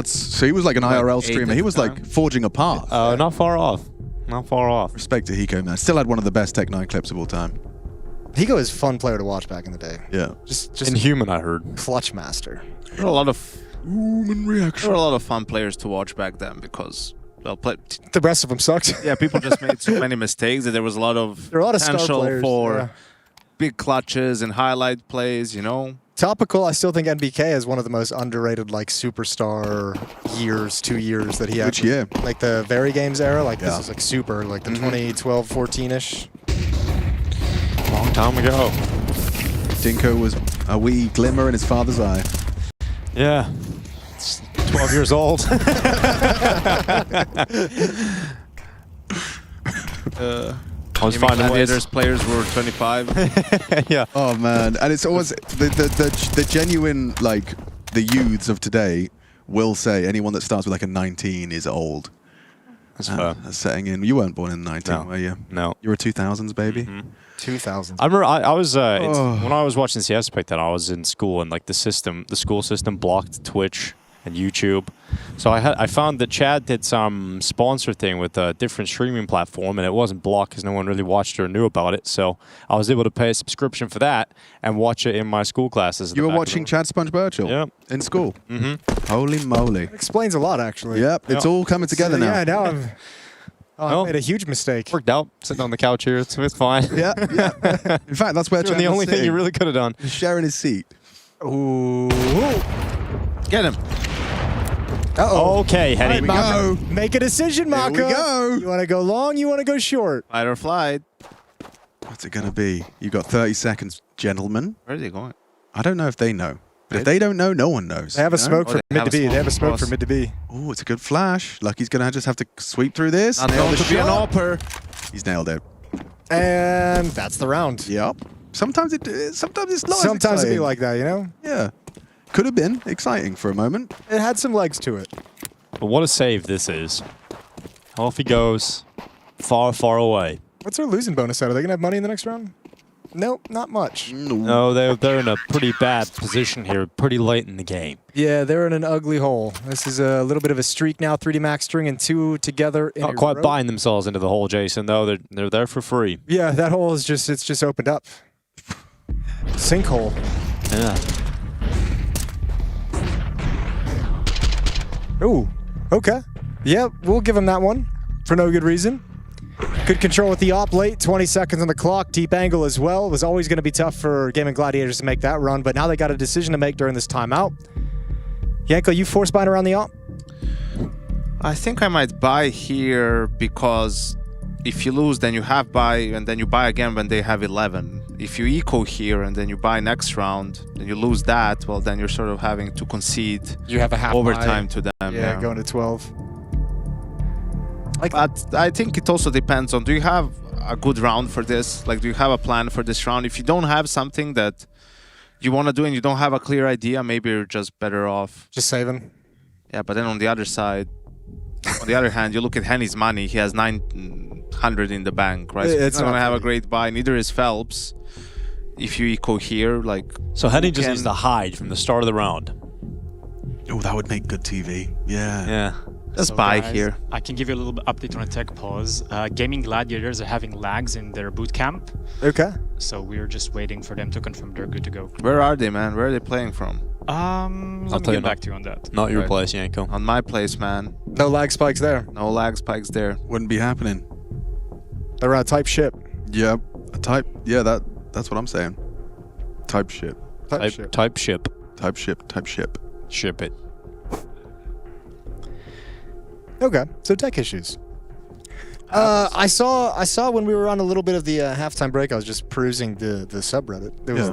So he was like an IRL eight streamer. at He the was time. like forging a path. Not far off. Not far off. Respect to Hiko, man. Still had one of the best Tech 9 clips of all time. Higo is a fun player to watch back in the day. Yeah. Just Inhuman, I heard. clutch master. There were a lot of Human reaction. there were a lot of fun players to watch back then because The rest of them sucked. yeah, people just made so many mistakes that there was a lot of There are a lot of star potential players. for yeah. big clutches and highlight plays. You know, Topical, I still think NBK is one of the most underrated like superstar years, 2 years that he had. Which year? Like the Very Games era. Like Yeah. this is like super, like the 2012, 14-ish. Long time ago. Dinko was a wee glimmer in his father's eye. Yeah. 12 years old. I was finding Gladiators players were 25. Yeah. Oh man, and it's always the genuine, like, the youths of today will say anyone that starts with like a 19 is old. That's fair. That's setting in. You weren't born in the 19, were you? No. You were a 2000s baby. 2000. I remember I was when I was watching CS back then. I was in school, and like the school system blocked Twitch and YouTube. So I found that Chad did some sponsor thing with a different streaming platform, and it wasn't blocked because no one really watched it or knew about it. So I was able to pay a subscription for that and watch it in my school classes. You were watching Chad Sponge Birchall in school? Holy moly. That explains a lot, actually. Yep, it's all coming together now. Yeah, now I made a huge mistake. Worked out, sitting on the couch here. It's fine. Yeah. In fact, that's where Doing Chad the was only thing sitting, you really could have done. sharing his seat. Ooh. Get him. Uh-oh. Okay, Henny. Here we go. Make a decision, Maka. Here we go. You want to go long, you want to go short? Fight or flight. What's it going to be? You got 30 seconds, gentlemen. Where are they going? I don't know if they know. But if they don't know, no one knows. They have a smoke Oh, for they mid have to a B. They have a smoke smoke for cross. mid to B. Oh, it's a good flash. Lucky's going to just have to sweep through this. Not Nail going the to be an shot. AWPer. He's nailed it. And that's the round. Yep. Sometimes it's not. as Sometimes it'd be exciting. like that, you know? Yeah. Could have been exciting for a moment. It had some legs to it. But what a save this is. Off he goes. Far, far away. What's their losing bonus out? Are they going to have money in the next round? Nope, not much. No, they're in a pretty bad position here, pretty late in the game. Yeah, they're in an ugly hole. This is a little bit of a streak now. 3D Max stringing two together in Not a quite row. buying themselves into the hole, Jason, though. They're there for free. Yeah, that hole is just opened up. Sinkhole. Yeah. Ooh, okay. Yeah, we'll give him that one for no good reason. Good control with the op late, 20 seconds on the clock. Deep angle as well. It was always going to be tough for Gaimin Gladiators to make that run, but now they got a decision to make during this timeout. Yanko, you force buying around the op? I think I might buy here because if you lose, then you have buy, and then you buy again when they have 11. If you eco here and then you buy next round, and you lose that, well, then you're sort of having to concede You have a half overtime to them. Yeah, going to 12. But I think it also depends on, do you have a good round for this? Like, do you have a plan for this round? If you don't have something that you want to do and you don't have a clear idea, maybe you're just better off. Just saving. Yeah, but then on the other side, on the other hand, you look at Henny's money. He has 900 in the bank, right? So It's he's not going to not have a really- great buy. Neither is Phelps. If you eco here, like... So Henny just can- needs to hide from the start of the round. Oh, that would make good TV. Yeah. Yeah. Just So buy guys, here. I can give you a little bit update on a tech pause. Gaimin Gladiators are having lags in their boot camp, Okay. so we're just waiting for them to confirm they're good to go. Where are they, man? Where are they playing from? Let me tell you get now. back to you on that. Not your Right. place, Yanko. On my place, man. No lag spikes there. No lag spikes there. Wouldn't be happening. They're on a type ship. Yeah. A type. Yeah, that's what I'm saying. Type ship. Type ship. Type ship. Type ship. Type ship. Ship it. Okay, so tech issues. I saw when we were on a little bit of the halftime break. I was just perusing the subreddit. There was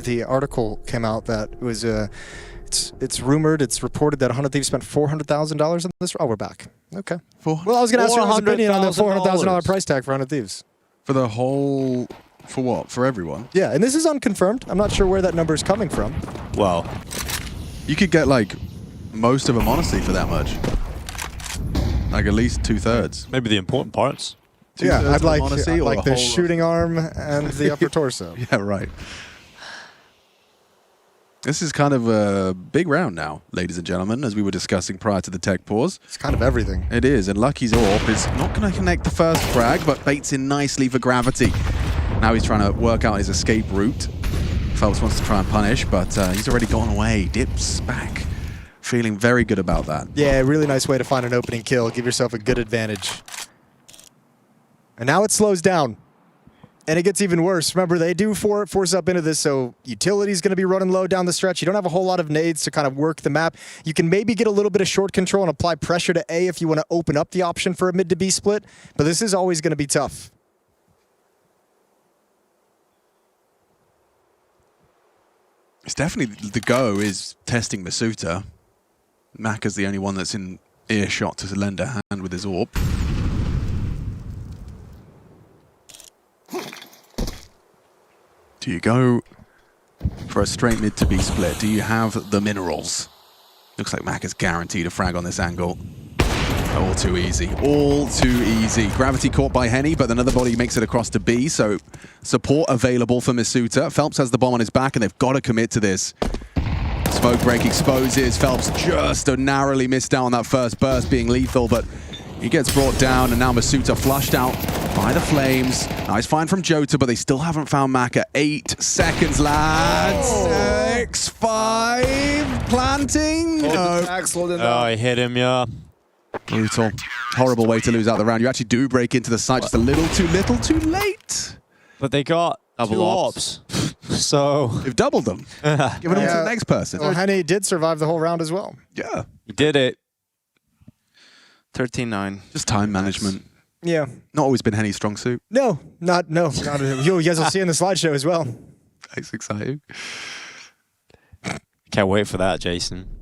the article came out that it was it's rumored, it's reported that 100 Thieves spent $400,000 on this. Oh, we're back. Okay. Well, I was going to ask you his opinion on the $400,000 price tag for 100 Thieves. For the whole. For what? For everyone? Yeah, and this is unconfirmed. I'm not sure where that number is coming from. Well, You could get like most of them honestly for that much. Like at least 2/3. maybe the important parts. Yeah, I'd like Odyssey I'd or like a the whole- shooting arm and the upper torso. Yeah, right. This is kind of a big round now, ladies and gentlemen, as we were discussing prior to the tech pause. It's kind of everything. It is, and Lucky's AWP is not going to connect the first frag, but baits in nicely for gravity. Now he's trying to work out his escape route. Phelps wants to try and punish, but he's already gone away. Dips back. Feeling very good about that. Yeah, really nice way to find an opening kill. Give yourself a good advantage. And now it slows down. And it gets even worse. Remember, they do force up into this, so utility's going to be running low down the stretch. You don't have a whole lot of nades to kind of work the map. You can maybe get a little bit of short control and apply pressure to A if you want to open up the option for a mid to B split, but this is always going to be tough. It's definitely the go is testing Masuta. Maka's the only one that's in earshot to lend a hand with his AWP. Do you go for a straight mid to B split? Do you have the minerals? Looks like Maka's guaranteed a frag on this angle. All too easy. All too easy. Gravity caught by Henny, but another body makes it across to B, so support available for Misuta. felps has the bomb on his back, and they've got to commit to this. Smoke break exposes. felps just narrowly missed out on that first burst being lethal, but he gets brought down, and now Misuta flushed out by the flames. Nice find from Jota, but they still haven't found Maka. 8 seconds, lads. 6, 5, planting. No. Oh, he hit him, yeah. Brutal. Horrible way to lose out the round. You actually do break into the site just a little too late. But they got Double two ops. So you've doubled them. Give it all to the next person. Well, Henny did survive the whole round as well. Yeah. He did it. 13-9. Just time management. Yeah. Not always been Henny's strong suit. No. You guys will see in the slideshow as well. That's exciting. Can't wait for that, Jason.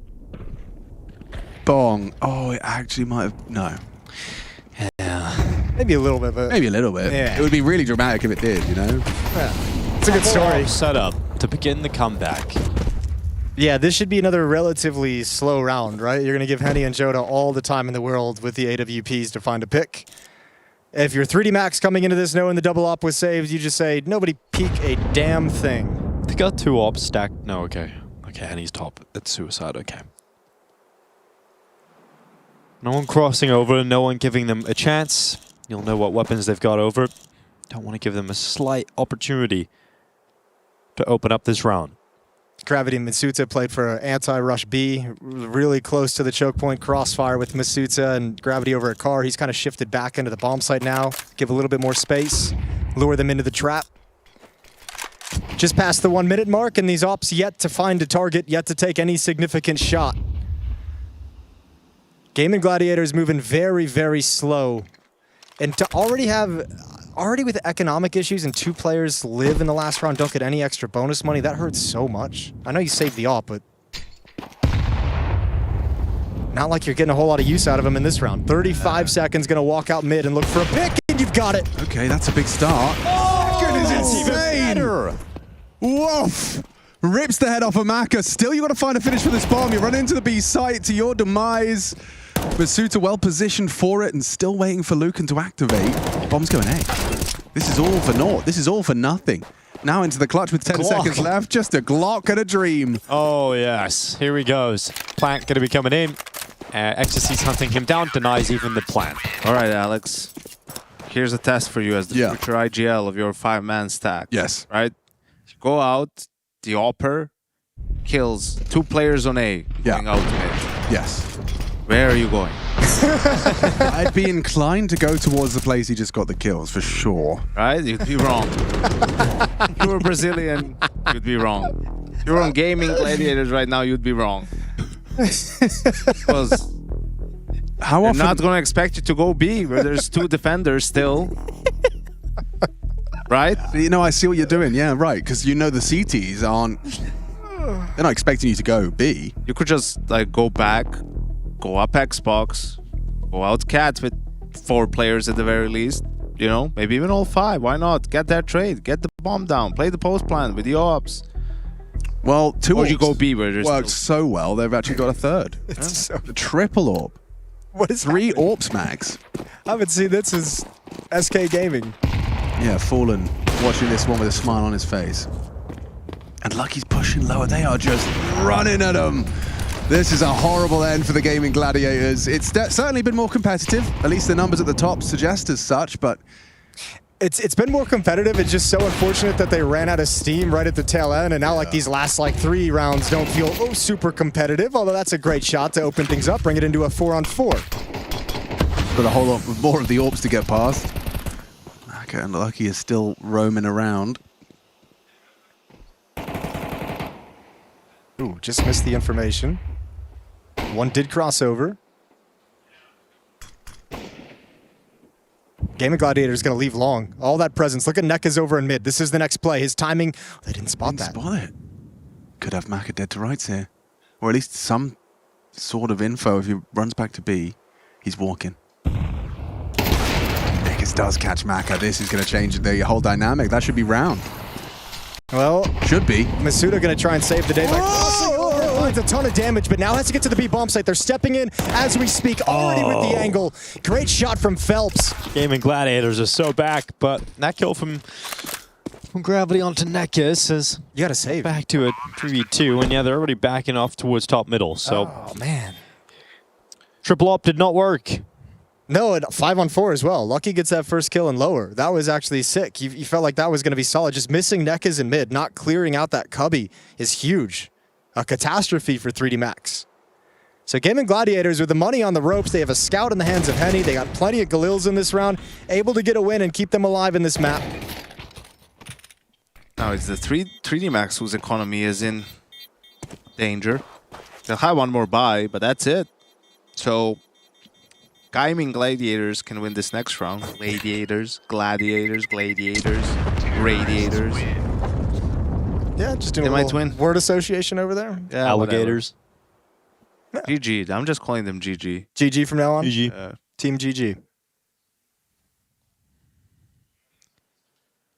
Bong. Oh, it actually might have... No. Yeah. Maybe a little bit, but... Maybe a little bit. Yeah. It would be really dramatic if it did, you know? Yeah. It's a good story. Set up to begin the comeback. Yeah, this should be another relatively slow round, right? You're going to give Henny and Jota all the time in the world with the AWPs to find a pick. If you're 3D Max coming into this knowing the double op was saved, you just say, nobody peek a damn thing. They got 2 ops stacked. No, okay. Okay, Henny's top. It's suicide, okay. No one crossing over, no one giving them a chance. You'll know what weapons they've got over. Don't want to give them a slight opportunity to open up this round. Gravity and Misuta played for anti-rush B, really close to the choke point, crossfire with Misuta and Gravity over a car. He's kind of shifted back into the bomb site now, give a little bit more space, lure them into the trap. Just past the 1 minute mark, and these ops yet to find a target, yet to take any significant shot. Gaimin Gladiators moving very, very slow. And to already with economic issues and 2 players live in the last round, don't get any extra bonus money, that hurts so much. I know you saved the op, but not like you're getting a whole lot of use out of him in this round. 35 seconds, gonna walk out mid and look for a pick, and you've got it. Okay, that's a big start. Oh, goodness, it's insane. Woof. Rips the head off of Maka. Still, you got to find a finish for this bomb. You run into the B site to your demise. Misuta well positioned for it and still waiting for Lucan to activate. Bomb's going A. This is all for naught. This is all for nothing. Now into the clutch with 10 seconds left. Just a Glock and a dream. Oh, yes. Here he goes. Plant going to be coming in. Ecstasy's hunting him down. Denies even the plant. All right, Alex. Here's a test for you as the future IGL of your 5-man stack. Yes. Right? Go out. The Opper kills 2 players on A. Going out to A. Yes. Where are you going? I'd be inclined to go towards the place he just got the kills, for sure. Right? You'd be wrong. If you were Brazilian, you'd be wrong. If you were on Gaimin Gladiators right now, you'd be wrong. Because how they're often... not going to expect you to go B, where there's 2 defenders still. Right? You know, I see what you're doing. Yeah, right. Because you know the CTs aren't... They're not expecting you to go B. You could just like go back, go up Xbox, go out Cat with 4 players at the very least. You know, maybe even all 5. Why not? Get that trade. Get the bomb down. Play the post plan with the ops. Well, 2 or orbs you go B where there's worked so well, they've actually got a 3rd. It's A triple orb. What is 3 happening? Orps max. I haven't seen this since SK Gaming. Yeah, Fallen watching this one with a smile on his face. And Lucky's pushing lower. They are just running at him. This is a horrible end for the Gaimin Gladiators. It's certainly been more competitive. At least the numbers at the top suggest as such, but... It's been more competitive. It's just so unfortunate that they ran out of steam right at the tail end, and now like these last like 3 rounds don't feel super competitive, although that's a great shot to open things up, bring it into a 4-on-4. Got a whole lot more of the Orps to get past. Maka and Lucky is still roaming around. Ooh, just missed the information. One did cross over. Gaimin Gladiator is going to leave long. All that presence. Look at Neka's over in mid. This is the next play. His timing. They didn't spot that. Spot it. Could have Maka dead to rights here. Or at least some sort of info. If he runs back to B, he's walking. Nickers does catch Maka. This is going to change the whole dynamic. That should be round. Well, Should be. Masuda going to try and save the day by crossing over. Finds a ton of damage, but now has to get to the B bomb site. They're stepping in as we speak, already with the angle. Great shot from felps. Gaimin Gladiators are so back, but that kill from Gravity onto Neckers is You got to save. back to a 3v2, and yeah, they're already backing off towards top middle, so Oh, man. triple op did not work. No, and 5-on-4 as well. Lucky gets that first kill and lower. That was actually sick. You felt like that was going to be solid. Just missing Neckers in mid, not clearing out that cubby is huge. A catastrophe for 3D Max. So Gaimin Gladiators with the money on the ropes. They have a scout in the hands of Henny. They got plenty of Galils in this round, able to get a win and keep them alive in this map. Now it's the 3D Max whose economy is in danger. They'll have one more buy, but that's it. So Gaimin Gladiators can win this next round. Gladiators, Gladiators, Gladiators, Radiators. Yeah, just doing They a might little win. word association over there. Yeah, Alligators. whatever. GG. I'm just calling them GG. GG from now on. GG. Team GG.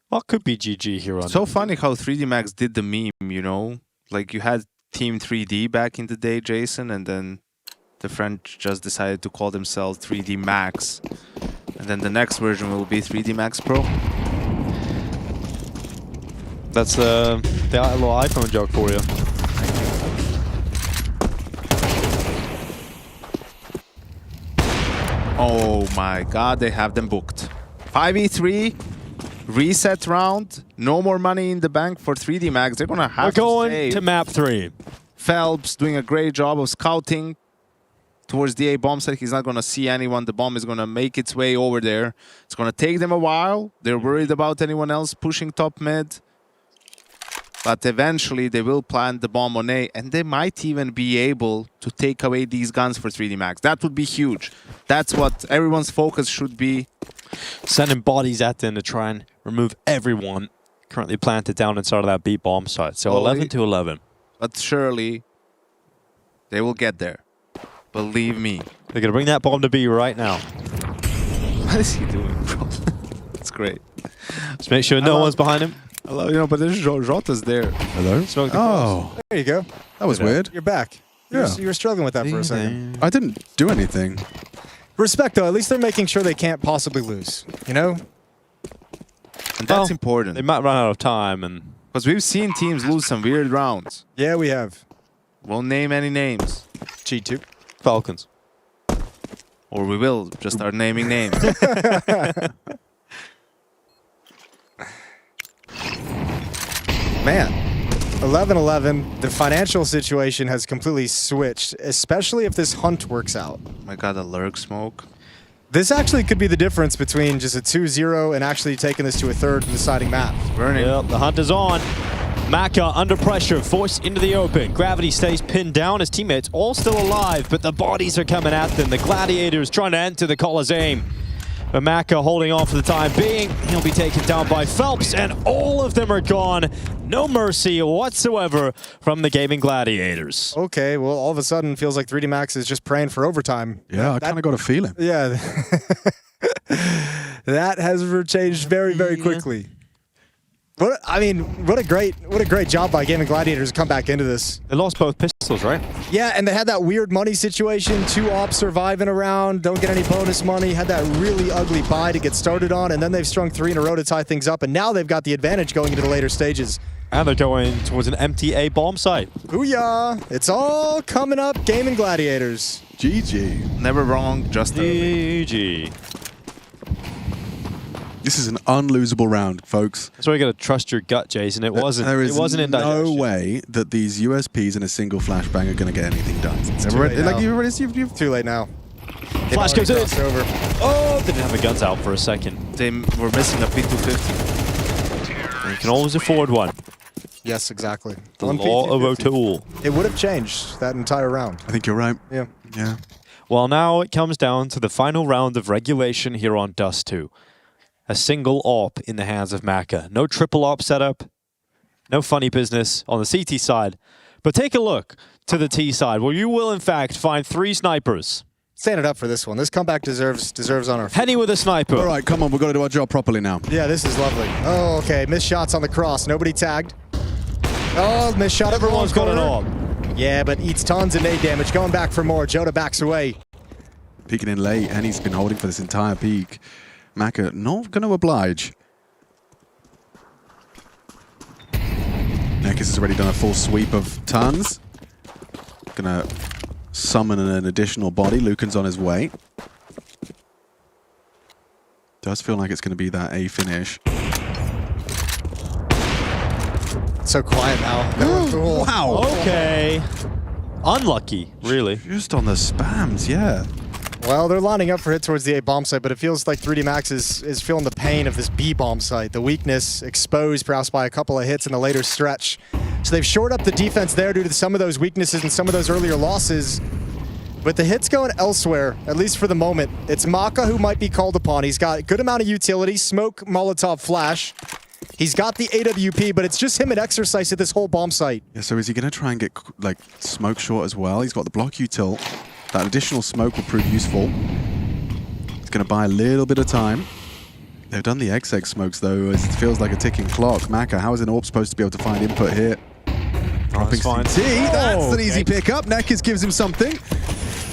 What could be GG here on So funny how 3D Max did the meme, you know? Like you had Team 3D back in the day, Jason, and then the French just decided to call themselves 3D Max. And then the next version will be 3D Max Pro. That's the little iPhone joke for you. Oh my god, they have them booked. 5v3, reset round, no more money in the bank for 3D Max. They're gonna have We're going to save. to map 3. Felps doing a great job of scouting towards the A bomb site. He's not going to see anyone. The bomb is going to make its way over there. It's going to take them a while. They're worried about anyone else pushing top mid. But eventually they will plant the bomb on A, and they might even be able to take away these guns for 3D Max. That would be huge. That's what everyone's focus should be. Sending bodies at them to try and remove everyone currently planted down inside of that B bomb site. So Well, 11 to 11. But surely they will get there. Believe me. They're going to bring that bomb to B right now. What is he doing, bro? That's great. Just make sure no one's behind him. I love, but there's Jota's there. Hello? Smoke the Oh, There you go. that was weird. You're back. Yeah. You were struggling with that for a second. I didn't do anything. Respect, though. At least they're making sure they can't possibly lose. You know? And that's Well, important. They might run out of time, and Because we've seen teams lose some weird rounds. Yeah, we have. Won't name any names. G2. Falcons. Or we will just start naming names. Man, 11-11. The financial situation has completely switched, especially if this hunt works out. My god, a lurk smoke. This actually could be the difference between just a 2-0 and actually taking this to a third and deciding map. Burning. Yep, the hunt is on. Maka under pressure, forced into the open. Gravity stays pinned down. His teammates all still alive, but the bodies are coming at them. The Gladiators trying to enter the Coliseum. But Maka holding on for the time being. He'll be taken down by Felps, and all of them are gone. No mercy whatsoever from the Gaimin Gladiators. Okay, well, all of a sudden feels like 3D Max is just praying for overtime. Yeah, I kind of got a feeling. Yeah. That has changed very, very quickly. What a great job by Gaimin Gladiators to come back into this. They lost both pistols, right? Yeah, and they had that weird money situation. 2 ops surviving around, don't get any bonus money. Had that really ugly buy to get started on, and then they've strung 3 in a row to tie things up, and now they've got the advantage going into the later stages. And they're going towards an empty A bomb site. Booyah! It's all coming up, Gaimin Gladiators. GG. Never wrong, just early. GG. This is an unlosable round, folks. That's why you got to trust your gut, Jason. It wasn't. There is it wasn't no indigestion. way that these USPs in a single flashbang are going to get anything done. too late now. You've Too late now. Flash goes in. Over. Oh, they didn't have the guns out for a second. They were missing a P250. You can always afford one. Yes, exactly. The One law of P250. O'Toole. It would have changed that entire round. I think you're right. Yeah. Yeah. Well, now it comes down to the final round of regulation here on Dust2. A single AWP in the hands of Maka. No triple AWP setup. No funny business on the CT side. But take a look to the T side, where you will, in fact, find 3 snipers. Standing up for this one. This comeback deserves honor. Henny with a sniper. All right, come on, we've got to do our job properly now. Yeah, this is lovely. Oh, okay. Missed shots on the cross. Nobody tagged. Oh, missed shot. Everyone's got an orb. Yeah, but eats tons of nade damage. Going back for more. Joda backs away. Peeking in late, and he's been holding for this entire peak. Maka not going to oblige. Nekis has already done a full sweep of tons. Gonna summon an additional body. Lucan's on his way. Does feel like it's going to be that A finish. So quiet now. Oh, wow. Okay. Unlucky, really. Just on the spams, yeah. Well, they're lining up for hit towards the A bomb site, but it feels like 3D Max is feeling the pain of this B bomb site. The weakness exposed perhaps by a couple of hits in the later stretch. So they've shored up the defense there due to some of those weaknesses and some of those earlier losses. But the hit's going elsewhere, at least for the moment. It's Maka who might be called upon. He's got a good amount of utility, smoke, Molotov, flash. He's got the AWP, but it's just him and Exercise at this whole bomb site. Yeah, so is he going to try and get like smoke short as well? He's got the block util. That additional smoke will prove useful. He's going to buy a little bit of time. They've done the XX smokes though. It feels like a ticking clock. Maka, how is an AWP supposed to be able to find input here? Dropping fine. CT. That's an easy pickup. Nekis gives him something.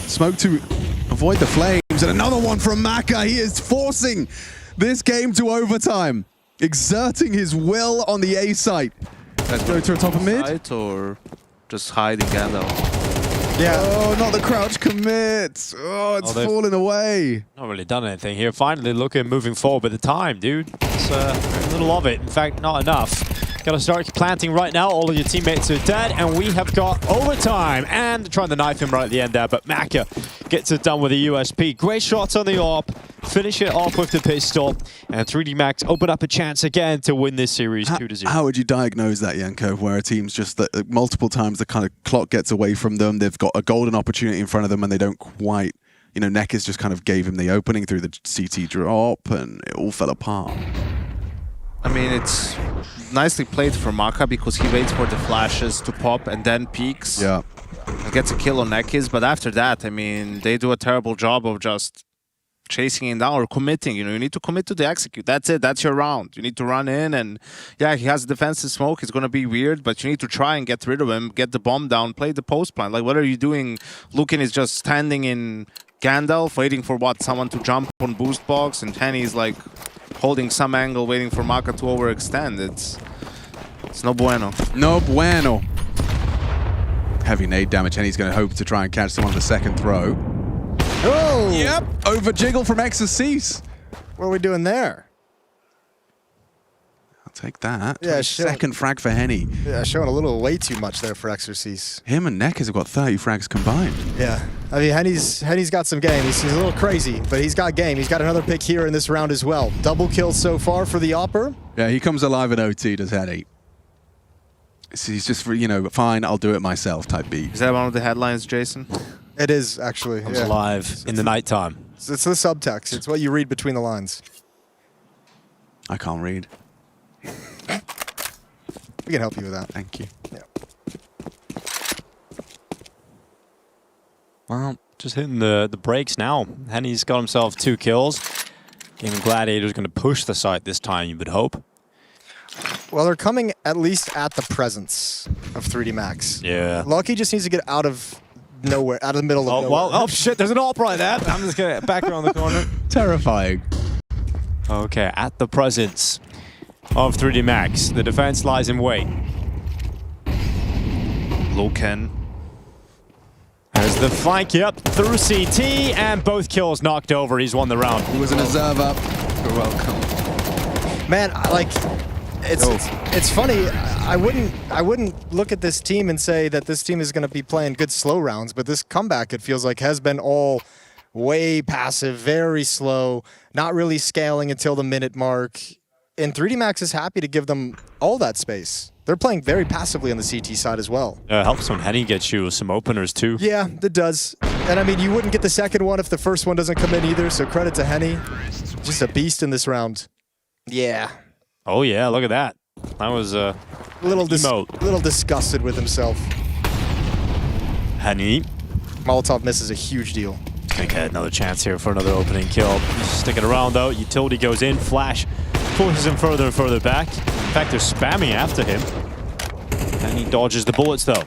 Smoke to avoid the flames. And another one from Maka. He is forcing this game to overtime. Exerting his will on the A site. Let's go to a top of mid. Or just hiding Gandalf. Yeah. Oh, not the crouch commit. Oh, it's falling away. Not really done anything here. Finally looking, moving forward, but the time, dude. It's a little of it. In fact, not enough. Got to start planting right now. All of your teammates are dead, and we have got overtime. And trying to knife him right at the end there, but Maka gets it done with a USP. Great shots on the AWP. Finish it off with the pistol. And 3D Max open up a chance again to win this series 2-0. How would you diagnose that, Yanko, where a team's just multiple times the kind of clock gets away from them, they've got a golden opportunity in front of them, and they don't quite, you know, Nekis just kind of gave him the opening through the CT drop, and it all fell apart. I mean, it's nicely played for Maka because he waits for the flashes to pop and then peeks. Yeah. And gets a kill on Nekis, but after that, I mean, they do a terrible job of just chasing him down or committing. You know, you need to commit to the execute. That's it. That's your round. You need to run in, and yeah, he has defensive smoke. It's going to be weird, but you need to try and get rid of him, get the bomb down, play the post plan. Like, what are you doing? Lucan is just standing in Gandalf, waiting for what? Someone to jump on boost box, and Henny's like holding some angle, waiting for Maka to overextend. It's no bueno. No bueno. Heavy nade damage, and he's going to hope to try and catch someone on the second throw. Oh! Yep, over jiggle from Exercise. What are we doing there? I'll take that. Yeah, second frag for Henny. Yeah, showing a little way too much there for Exercise. Him and Nekis have got 30 frags combined. Yeah, I mean, Henny's got some game. He's a little crazy, but he's got game. He's got another pick here in this round as well. Double kill so far for the Opper. Yeah, he comes alive in OT, does Henny. So he's just, you know, fine, I'll do it myself type beat. Is that one of the headlines, Jason? It is, actually. Comes alive in the nighttime. It's the subtext. It's what you read between the lines. I can't read. We can help you with that. Thank you. Yeah. Well, just hitting the brakes now. Henny's got himself 2 kills. Gaimin Gladiators going to push the site this time, you would hope. Well, they're coming at least at the presence of 3D Max. Yeah. Lucky just needs to get out of nowhere, out of the middle of nowhere. Well, oh shit, there's an AWP right there. I'm just going to back around the corner. Terrifying. Okay, at the presence of 3D Max. The defense lies in wait. Lucan. There's the flank, yep, through CT, and both kills knocked over. He's won the round. He was an observer. You're welcome. Man, it's funny. I wouldn't look at this team and say that this team is going to be playing good slow rounds, but this comeback, it feels like, has been all way passive, very slow, not really scaling until the minute mark. And 3D Max is happy to give them all that space. They're playing very passively on the CT side as well. Helps when Henny gets you some openers too. Yeah, it does. And I mean, you wouldn't get the second one if the first one doesn't come in either, so credit to Henny. Just a beast in this round. Yeah. Oh yeah, look at that. That was a little disgusted with himself. Henny. Molotov miss is a huge deal. Gonna get another chance here for another opening kill. Sticking around though. Utility goes in. Flash pushes him further and further back. In fact, they're spamming after him. And he dodges the bullets though.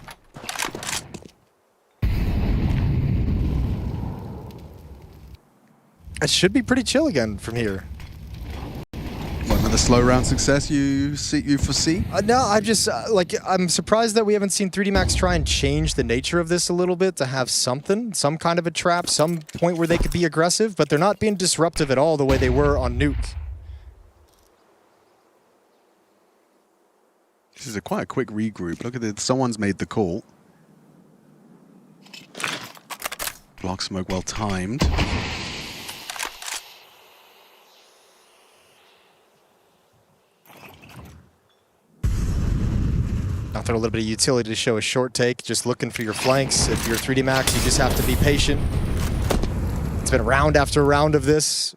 It should be pretty chill again from here. Another slow round success you foresee? No, I'm just I'm surprised that we haven't seen 3D Max try and change the nature of this a little bit to have some kind of a trap, some point where they could be aggressive, but they're not being disruptive at all the way they were on Nuke. This is quite a quick regroup. Look at it. Someone's made the call. Block smoke well timed. I'll throw a little bit of utility to show a short take, just looking for your flanks. If you're 3D Max, you just have to be patient. It's been round after round of this.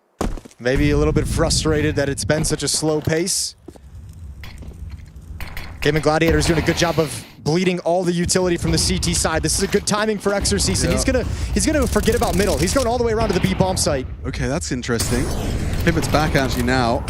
Maybe a little bit frustrated that it's been such a slow pace. Gaimin Gladiators doing a good job of bleeding all the utility from the CT side. This is a good timing for Exorcist, and he's gonna forget about middle. He's going all the way around to the B bomb site. Okay, that's interesting. Pivots back actually now.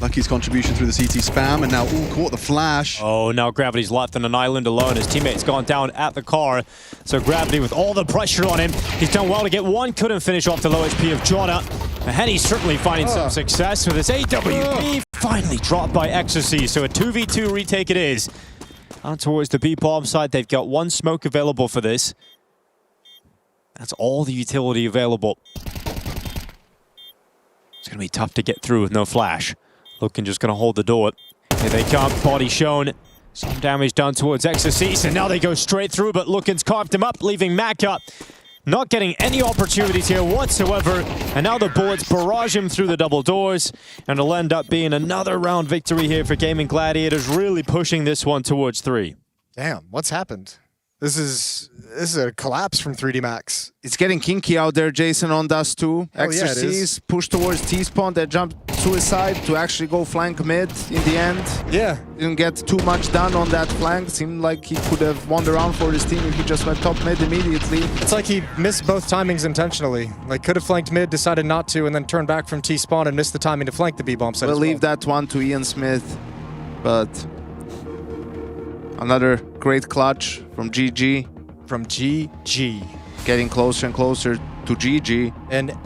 Lucky's contribution through the CT spam, and now caught the flash. Oh, now Gravity's left on an island alone. His teammate's gone down at the car. So Gravity, with all the pressure on him, he's done well to get one. Couldn't finish off the low HP of Jonna. And Henny's certainly finding some success with his AWP. Finally dropped by Exorcist. So a 2v2 retake it is. On towards the B bomb side, they've got one smoke available for this. That's all the utility available. It's going to be tough to get through with no flash. Looking just going to hold the door. Here they come, body shown. Some damage done towards Exorcist, and now they go straight through, but Lookin's carved him up, leaving Maka not getting any opportunities here whatsoever. And now the bullets barrage him through the double doors, and it'll end up being another round victory here for Gaimin Gladiators, really pushing this one towards 3. Damn, what's happened? This is a collapse from 3D Max. It's getting kinky out there, Jason, on Dust2. Exorcist push towards T-spawn, they jump suicide to actually go flank mid in the end. Yeah. Didn't get too much done on that flank. Seemed like he could have won the round for his team if he just went top mid immediately. It's like he missed both timings intentionally. Like, could have flanked mid, decided not to, and then turned back from T-spawn and missed the timing to flank the B-bomb side. We'll leave that one to Ian Smith, but another great clutch from GG. From GG. Getting closer and closer to GG. And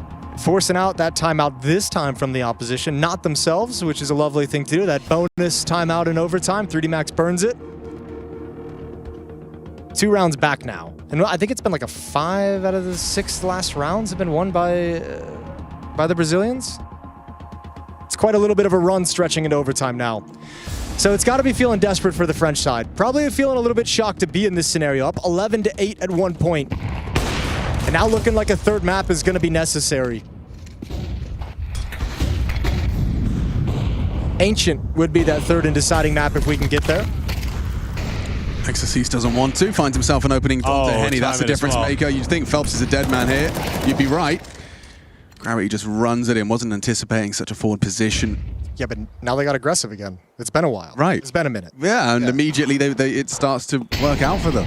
forcing out that timeout this time from the opposition, not themselves, which is a lovely thing to do. That bonus timeout in overtime, 3D Max burns it. 2 rounds back now. And I think it's been like a 5 out of the 6 last rounds have been won by the Brazilians. It's quite a little bit of a run stretching into overtime now. So it's got to be feeling desperate for the French side. Probably feeling a little bit shocked to be in this scenario, up 11-8 at one point. And now looking like a third map is going to be necessary. Ancient would be that third and deciding map if we can get there. Exorcist doesn't want to, finds himself an opening to Henny. That's a difference maker. You'd think Phelps is a dead man here. You'd be right. Gravity just runs at him, wasn't anticipating such a forward position. Yeah, but now they got aggressive again. It's been a while. Right. It's been a minute. Yeah, and immediately it starts to work out for them.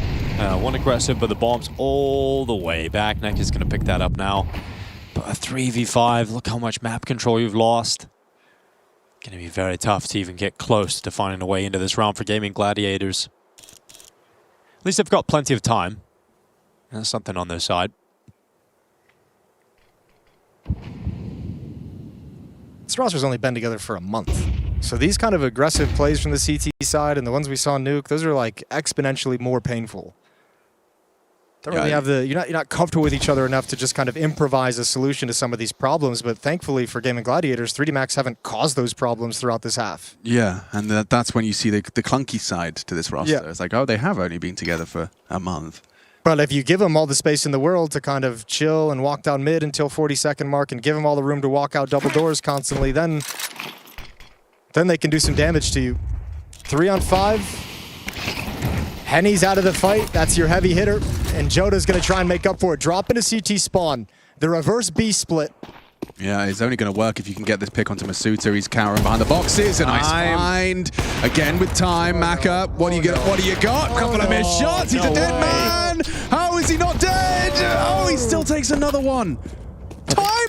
One aggressive, but the bomb's all the way back. Neck is going to pick that up now. But a 3v5, look how much map control you've lost. Going to be very tough to even get close to finding a way into this round for Gaimin Gladiators. At least they've got plenty of time. There's something on their side. This roster's only been together for a month. So these kind of aggressive plays from the CT side and the ones we saw in Nuke, those are like exponentially more painful. Don't really have the you're not comfortable with each other enough to just kind of improvise a solution to some of these problems, but thankfully for Gaimin Gladiators, 3D Max haven't caused those problems throughout this half. Yeah, and that's when you see the clunky side to this roster. Yeah. It's like, oh, they have only been together for a month. But if you give them all the space in the world to kind of chill and walk down mid until 40-second mark and give them all the room to walk out double doors constantly, then they can do some damage to you. 3 on 5. Henny's out of the fight. That's your heavy hitter. And Joda's going to try and make up for it. Drop into CT spawn. The reverse B split. Yeah, it's only going to work if you can get this pick onto Masuta. He's cowering behind the boxes. A nice find. Again with time. Maka, what do you got? What do you got? Couple of missed shots. He's a dead man. again. How is he not dead? Oh, he still takes another one. Time.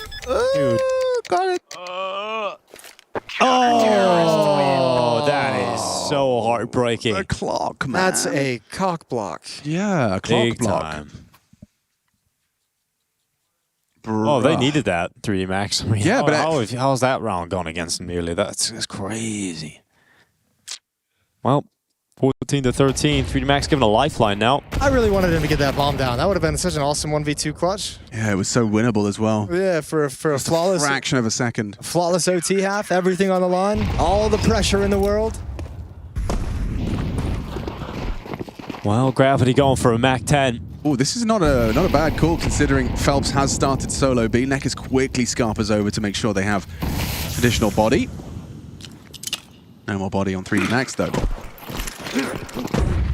Dude. Got it. Oh, that is so heartbreaking. The clock, man. That's a cock block. Yeah, a clock Big block. time. Oh, they Bruh. needed that 3D Max. I mean, Yeah, but how's that round gone against nearly? That's crazy. Well, 14-13. 3D Max given a lifeline now. I really wanted him to get that bomb down. That would have been such an awesome 1v2 clutch. Yeah, it was so winnable as well. Yeah, for a flawless Fraction of a second. flawless OT half, everything on the line, all the pressure in the world. Well, Gravity going for a Mac 10. Oh, this is not a bad call considering felps has started solo B. Neckers quickly scarpers over to make sure they have additional body. No more body on 3D Max though.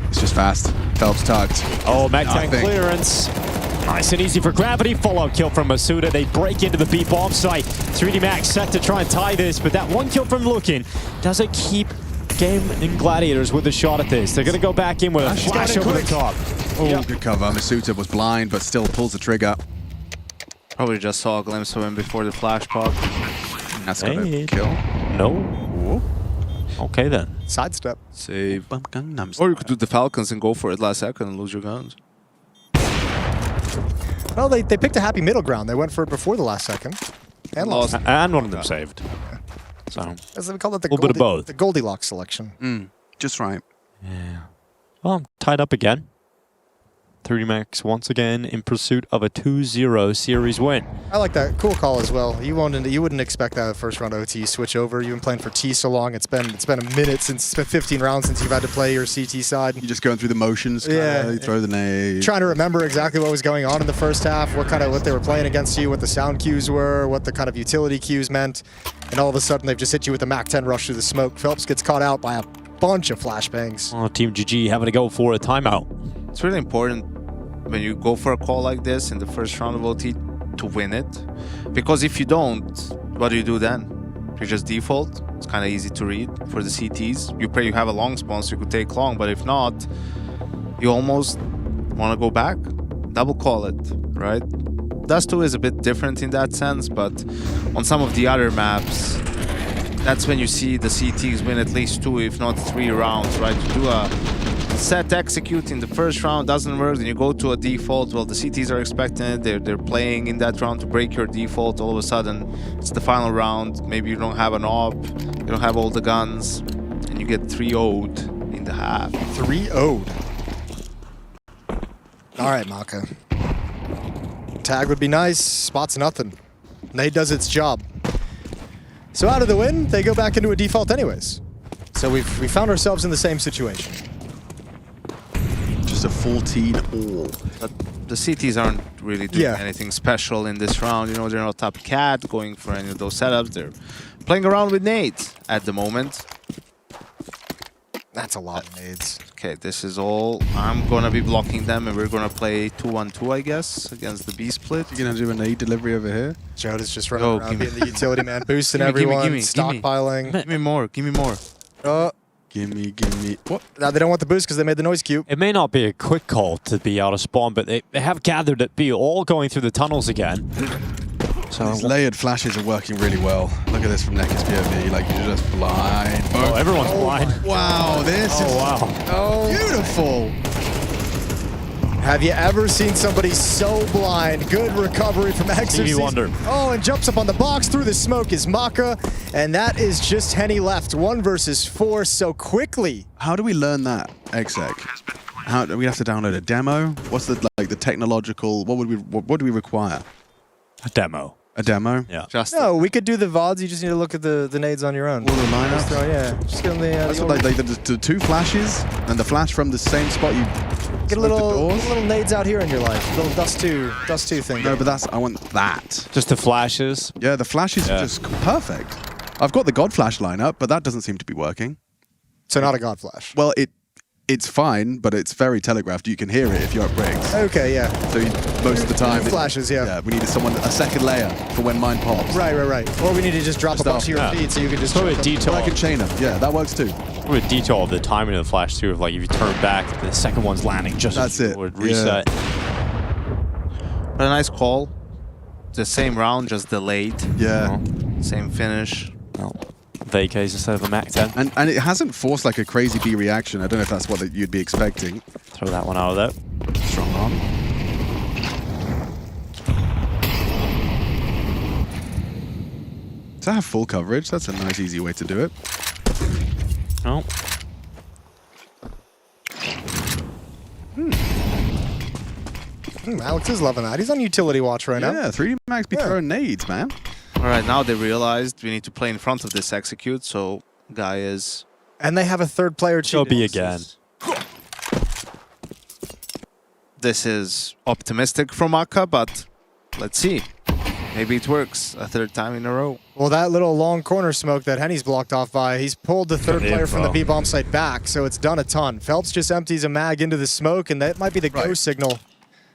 It's just fast. felps tucked. Oh, Mac 10 Nothing. clearance. Nice and easy for Gravity. Follow kill from Masuda. They break into the B bomb site. 3D Max set to try and tie this, but that one kill from Lookin doesn't keep Gaimin Gladiators with a shot at this. They're going to go back in with a flash over the top. Oh, good cover. Masuda was blind, but still pulls the trigger. Probably just saw a glimpse of him before the flash pop. That's got Hey. a kill. No. Okay then. Sidestep. Save. Gangnam Or you could do the Falcons and go for it last second and lose your guns. Well, they picked a happy middle ground. They went for it before the last second. And lost. And one of them saved. So, As we call it, the, Little bit of both. the Goldilocks selection. Just right. yeah. Well, tied up again. 3D Max once again in pursuit of a 2-0 series win. I like that. Cool call as well. You wouldn't expect that first round OT switch over. You've been playing for T so long. It's been a minute since it's been 15 rounds since you've had to play your CT side. You're just going through the motions. Yeah. You throw the nade. Trying to remember exactly what was going on in the first half, what they were playing against you, what the sound cues were, what the kind of utility cues meant, and all of a sudden they've just hit you with the Mac 10 rush through the smoke. Felps gets caught out by a bunch of flashbangs. Oh, Team GG having to go for a timeout. It's really important when you go for a call like this in the first round of OT to win it. Because if you don't, what do you do then? You just default. It's kind of easy to read for the CTs. You pray you have a long spawn so you could take long, but if not, you almost want to go back. Double call it, right? Dust2 is a bit different in that sense, but on some of the other maps, that's when you see the CTs win at least 2, if not 3 rounds, right? You do a set execute in the first round, doesn't work, then you go to a default. Well, the CTs are expecting it, they're playing in that round to break your default. All of a sudden, it's the final round. Maybe you don't have an op, you don't have all the guns, and you get 3-0'd in the half. 3-0'd. All right, Maka. Tag would be nice. Spot's nothing. Nade does its job. So out of the win, they go back into a default anyways. So we found ourselves in the same situation. Just a 14-all. But the CTs aren't really doing anything special in this round. You know, they're not top cat going for any of those setups. They're playing around with nades at the moment. That's a lot of nades. Okay, this is all. I'm gonna be blocking them, and we're gonna play 2-1-2, I guess, against the B split. You're gonna do a nade delivery over here? Joda's just running around being the utility man, boosting Gimme, gimme, everyone, gimme, gimme. stockpiling. Give me more. Give me more. Gimme. What? Now they don't want the boost because they made the noise cube. It may not be a quick call to be out of spawn, but they have gathered at B, all going through the tunnels again. So These layered flashes are working really well. Look at this from Necker's POV. Like, you're just blind. oh, everyone's blind. Wow, this is Oh, wow. beautiful. Have you ever seen somebody so blind? Good recovery from Exorcist. Wonder. Oh, and jumps up on the box through the smoke is Maka. And that is just Henny left. 1 versus 4 so quickly. How do we learn that, Exec? How do we have to download a demo? What's the the technological? What do we require? A demo. A demo? Yeah. Just No, we could do the VODs. You just need to look at the nades on your own. All the lineups. So, yeah, just give them the, That's what, like the 2 flashes and the flash from the same spot you get a little nades out here in your life. A little Dust2 thing. No, but I want that. Just the flashes. Yeah, the flashes are just perfect. I've got the God Flash lineup, but that doesn't seem to be working. So not a God Flash. Well, it's fine, but it's very telegraphed. You can hear it if you're at Briggs. Okay, yeah. So most of the time, Flashes, yeah. Yeah, we needed a second layer for when mine pops. Right. Or we need to just drop a bunch of your off. feed so you can just... Throw it But detail. I can chain them. Yeah, that works too. Probably a detail of the timing of the flash too. Of like if you turn back, the second one's landing just That's as it. you would reset. But a nice call. The same round, just delayed. Yeah. Same finish. Well, vacays instead of a Mac 10. And it hasn't forced like a crazy B reaction. I don't know if that's what you'd be expecting. Throw that one out of there. Strong arm. Does that have full coverage? That's a nice, easy way to do it. Oh. Alex is loving that. He's on utility watch right now. Yeah, 3D Max be throwing nades, man. All right, now they realized we need to play in front of this execute, so Guy is... And they have a third player Go cheated. B again. This is optimistic from Akka, but let's see. Maybe it works a third time in a row. Well, that little long corner smoke that Henny's blocked off by, he's pulled the third player from the B-bomb site back, so it's done a ton. Felps just empties a mag into the smoke, and that might be the go signal.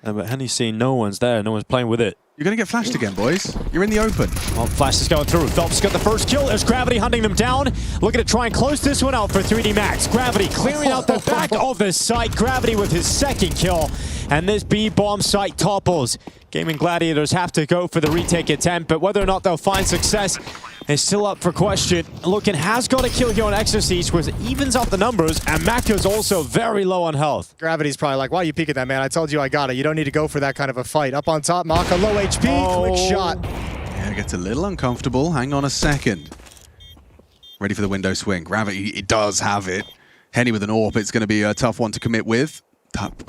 But Henny's seeing no one's there, no one's playing with it. You're going to get flashed again, boys. You're in the open. Well, Flash is going through. Phelps got the first kill. There's Gravity hunting them down. Looking to try and close this one out for 3D Max. Gravity clearing out the back of the site. Gravity with his second kill. And this B-bomb site topples. Gaimin Gladiators have to go for the retake attempt, but whether or not they'll find success is still up for question. Looking has got a kill here on Exorcist, which evens out the numbers, and Maka's also very low on health. Gravity's probably like, why are you peeking that, man? I told you I got it. You don't need to go for that kind of a fight. Up on top, Maka, low HP, quick shot. Yeah, it gets a little uncomfortable. Hang on a second. Ready for the window swing. Gravity, it does have it. Henny with an AWP, it's going to be a tough one to commit with.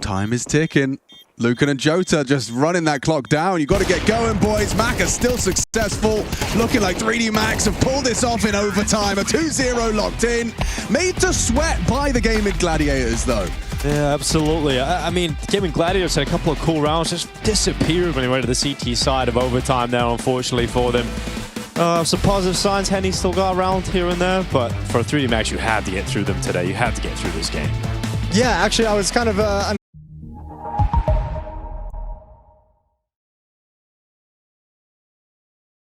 Time is ticking. Lucan and Jota just running that clock down. You got to get going, boys. Maka still successful. Looking like 3D Max have pulled this off in overtime. A 2-0 locked in. Made to sweat by the Gaimin Gladiators, though. Yeah, absolutely. I mean, Gaimin Gladiators had a couple of cool rounds, just disappeared when he went to the CT side of overtime now, unfortunately for them. Some positive signs. Henny still got around here and there, but for 3D Max, you had to get through them today. You had to get through this game. Yeah, actually, I was kind of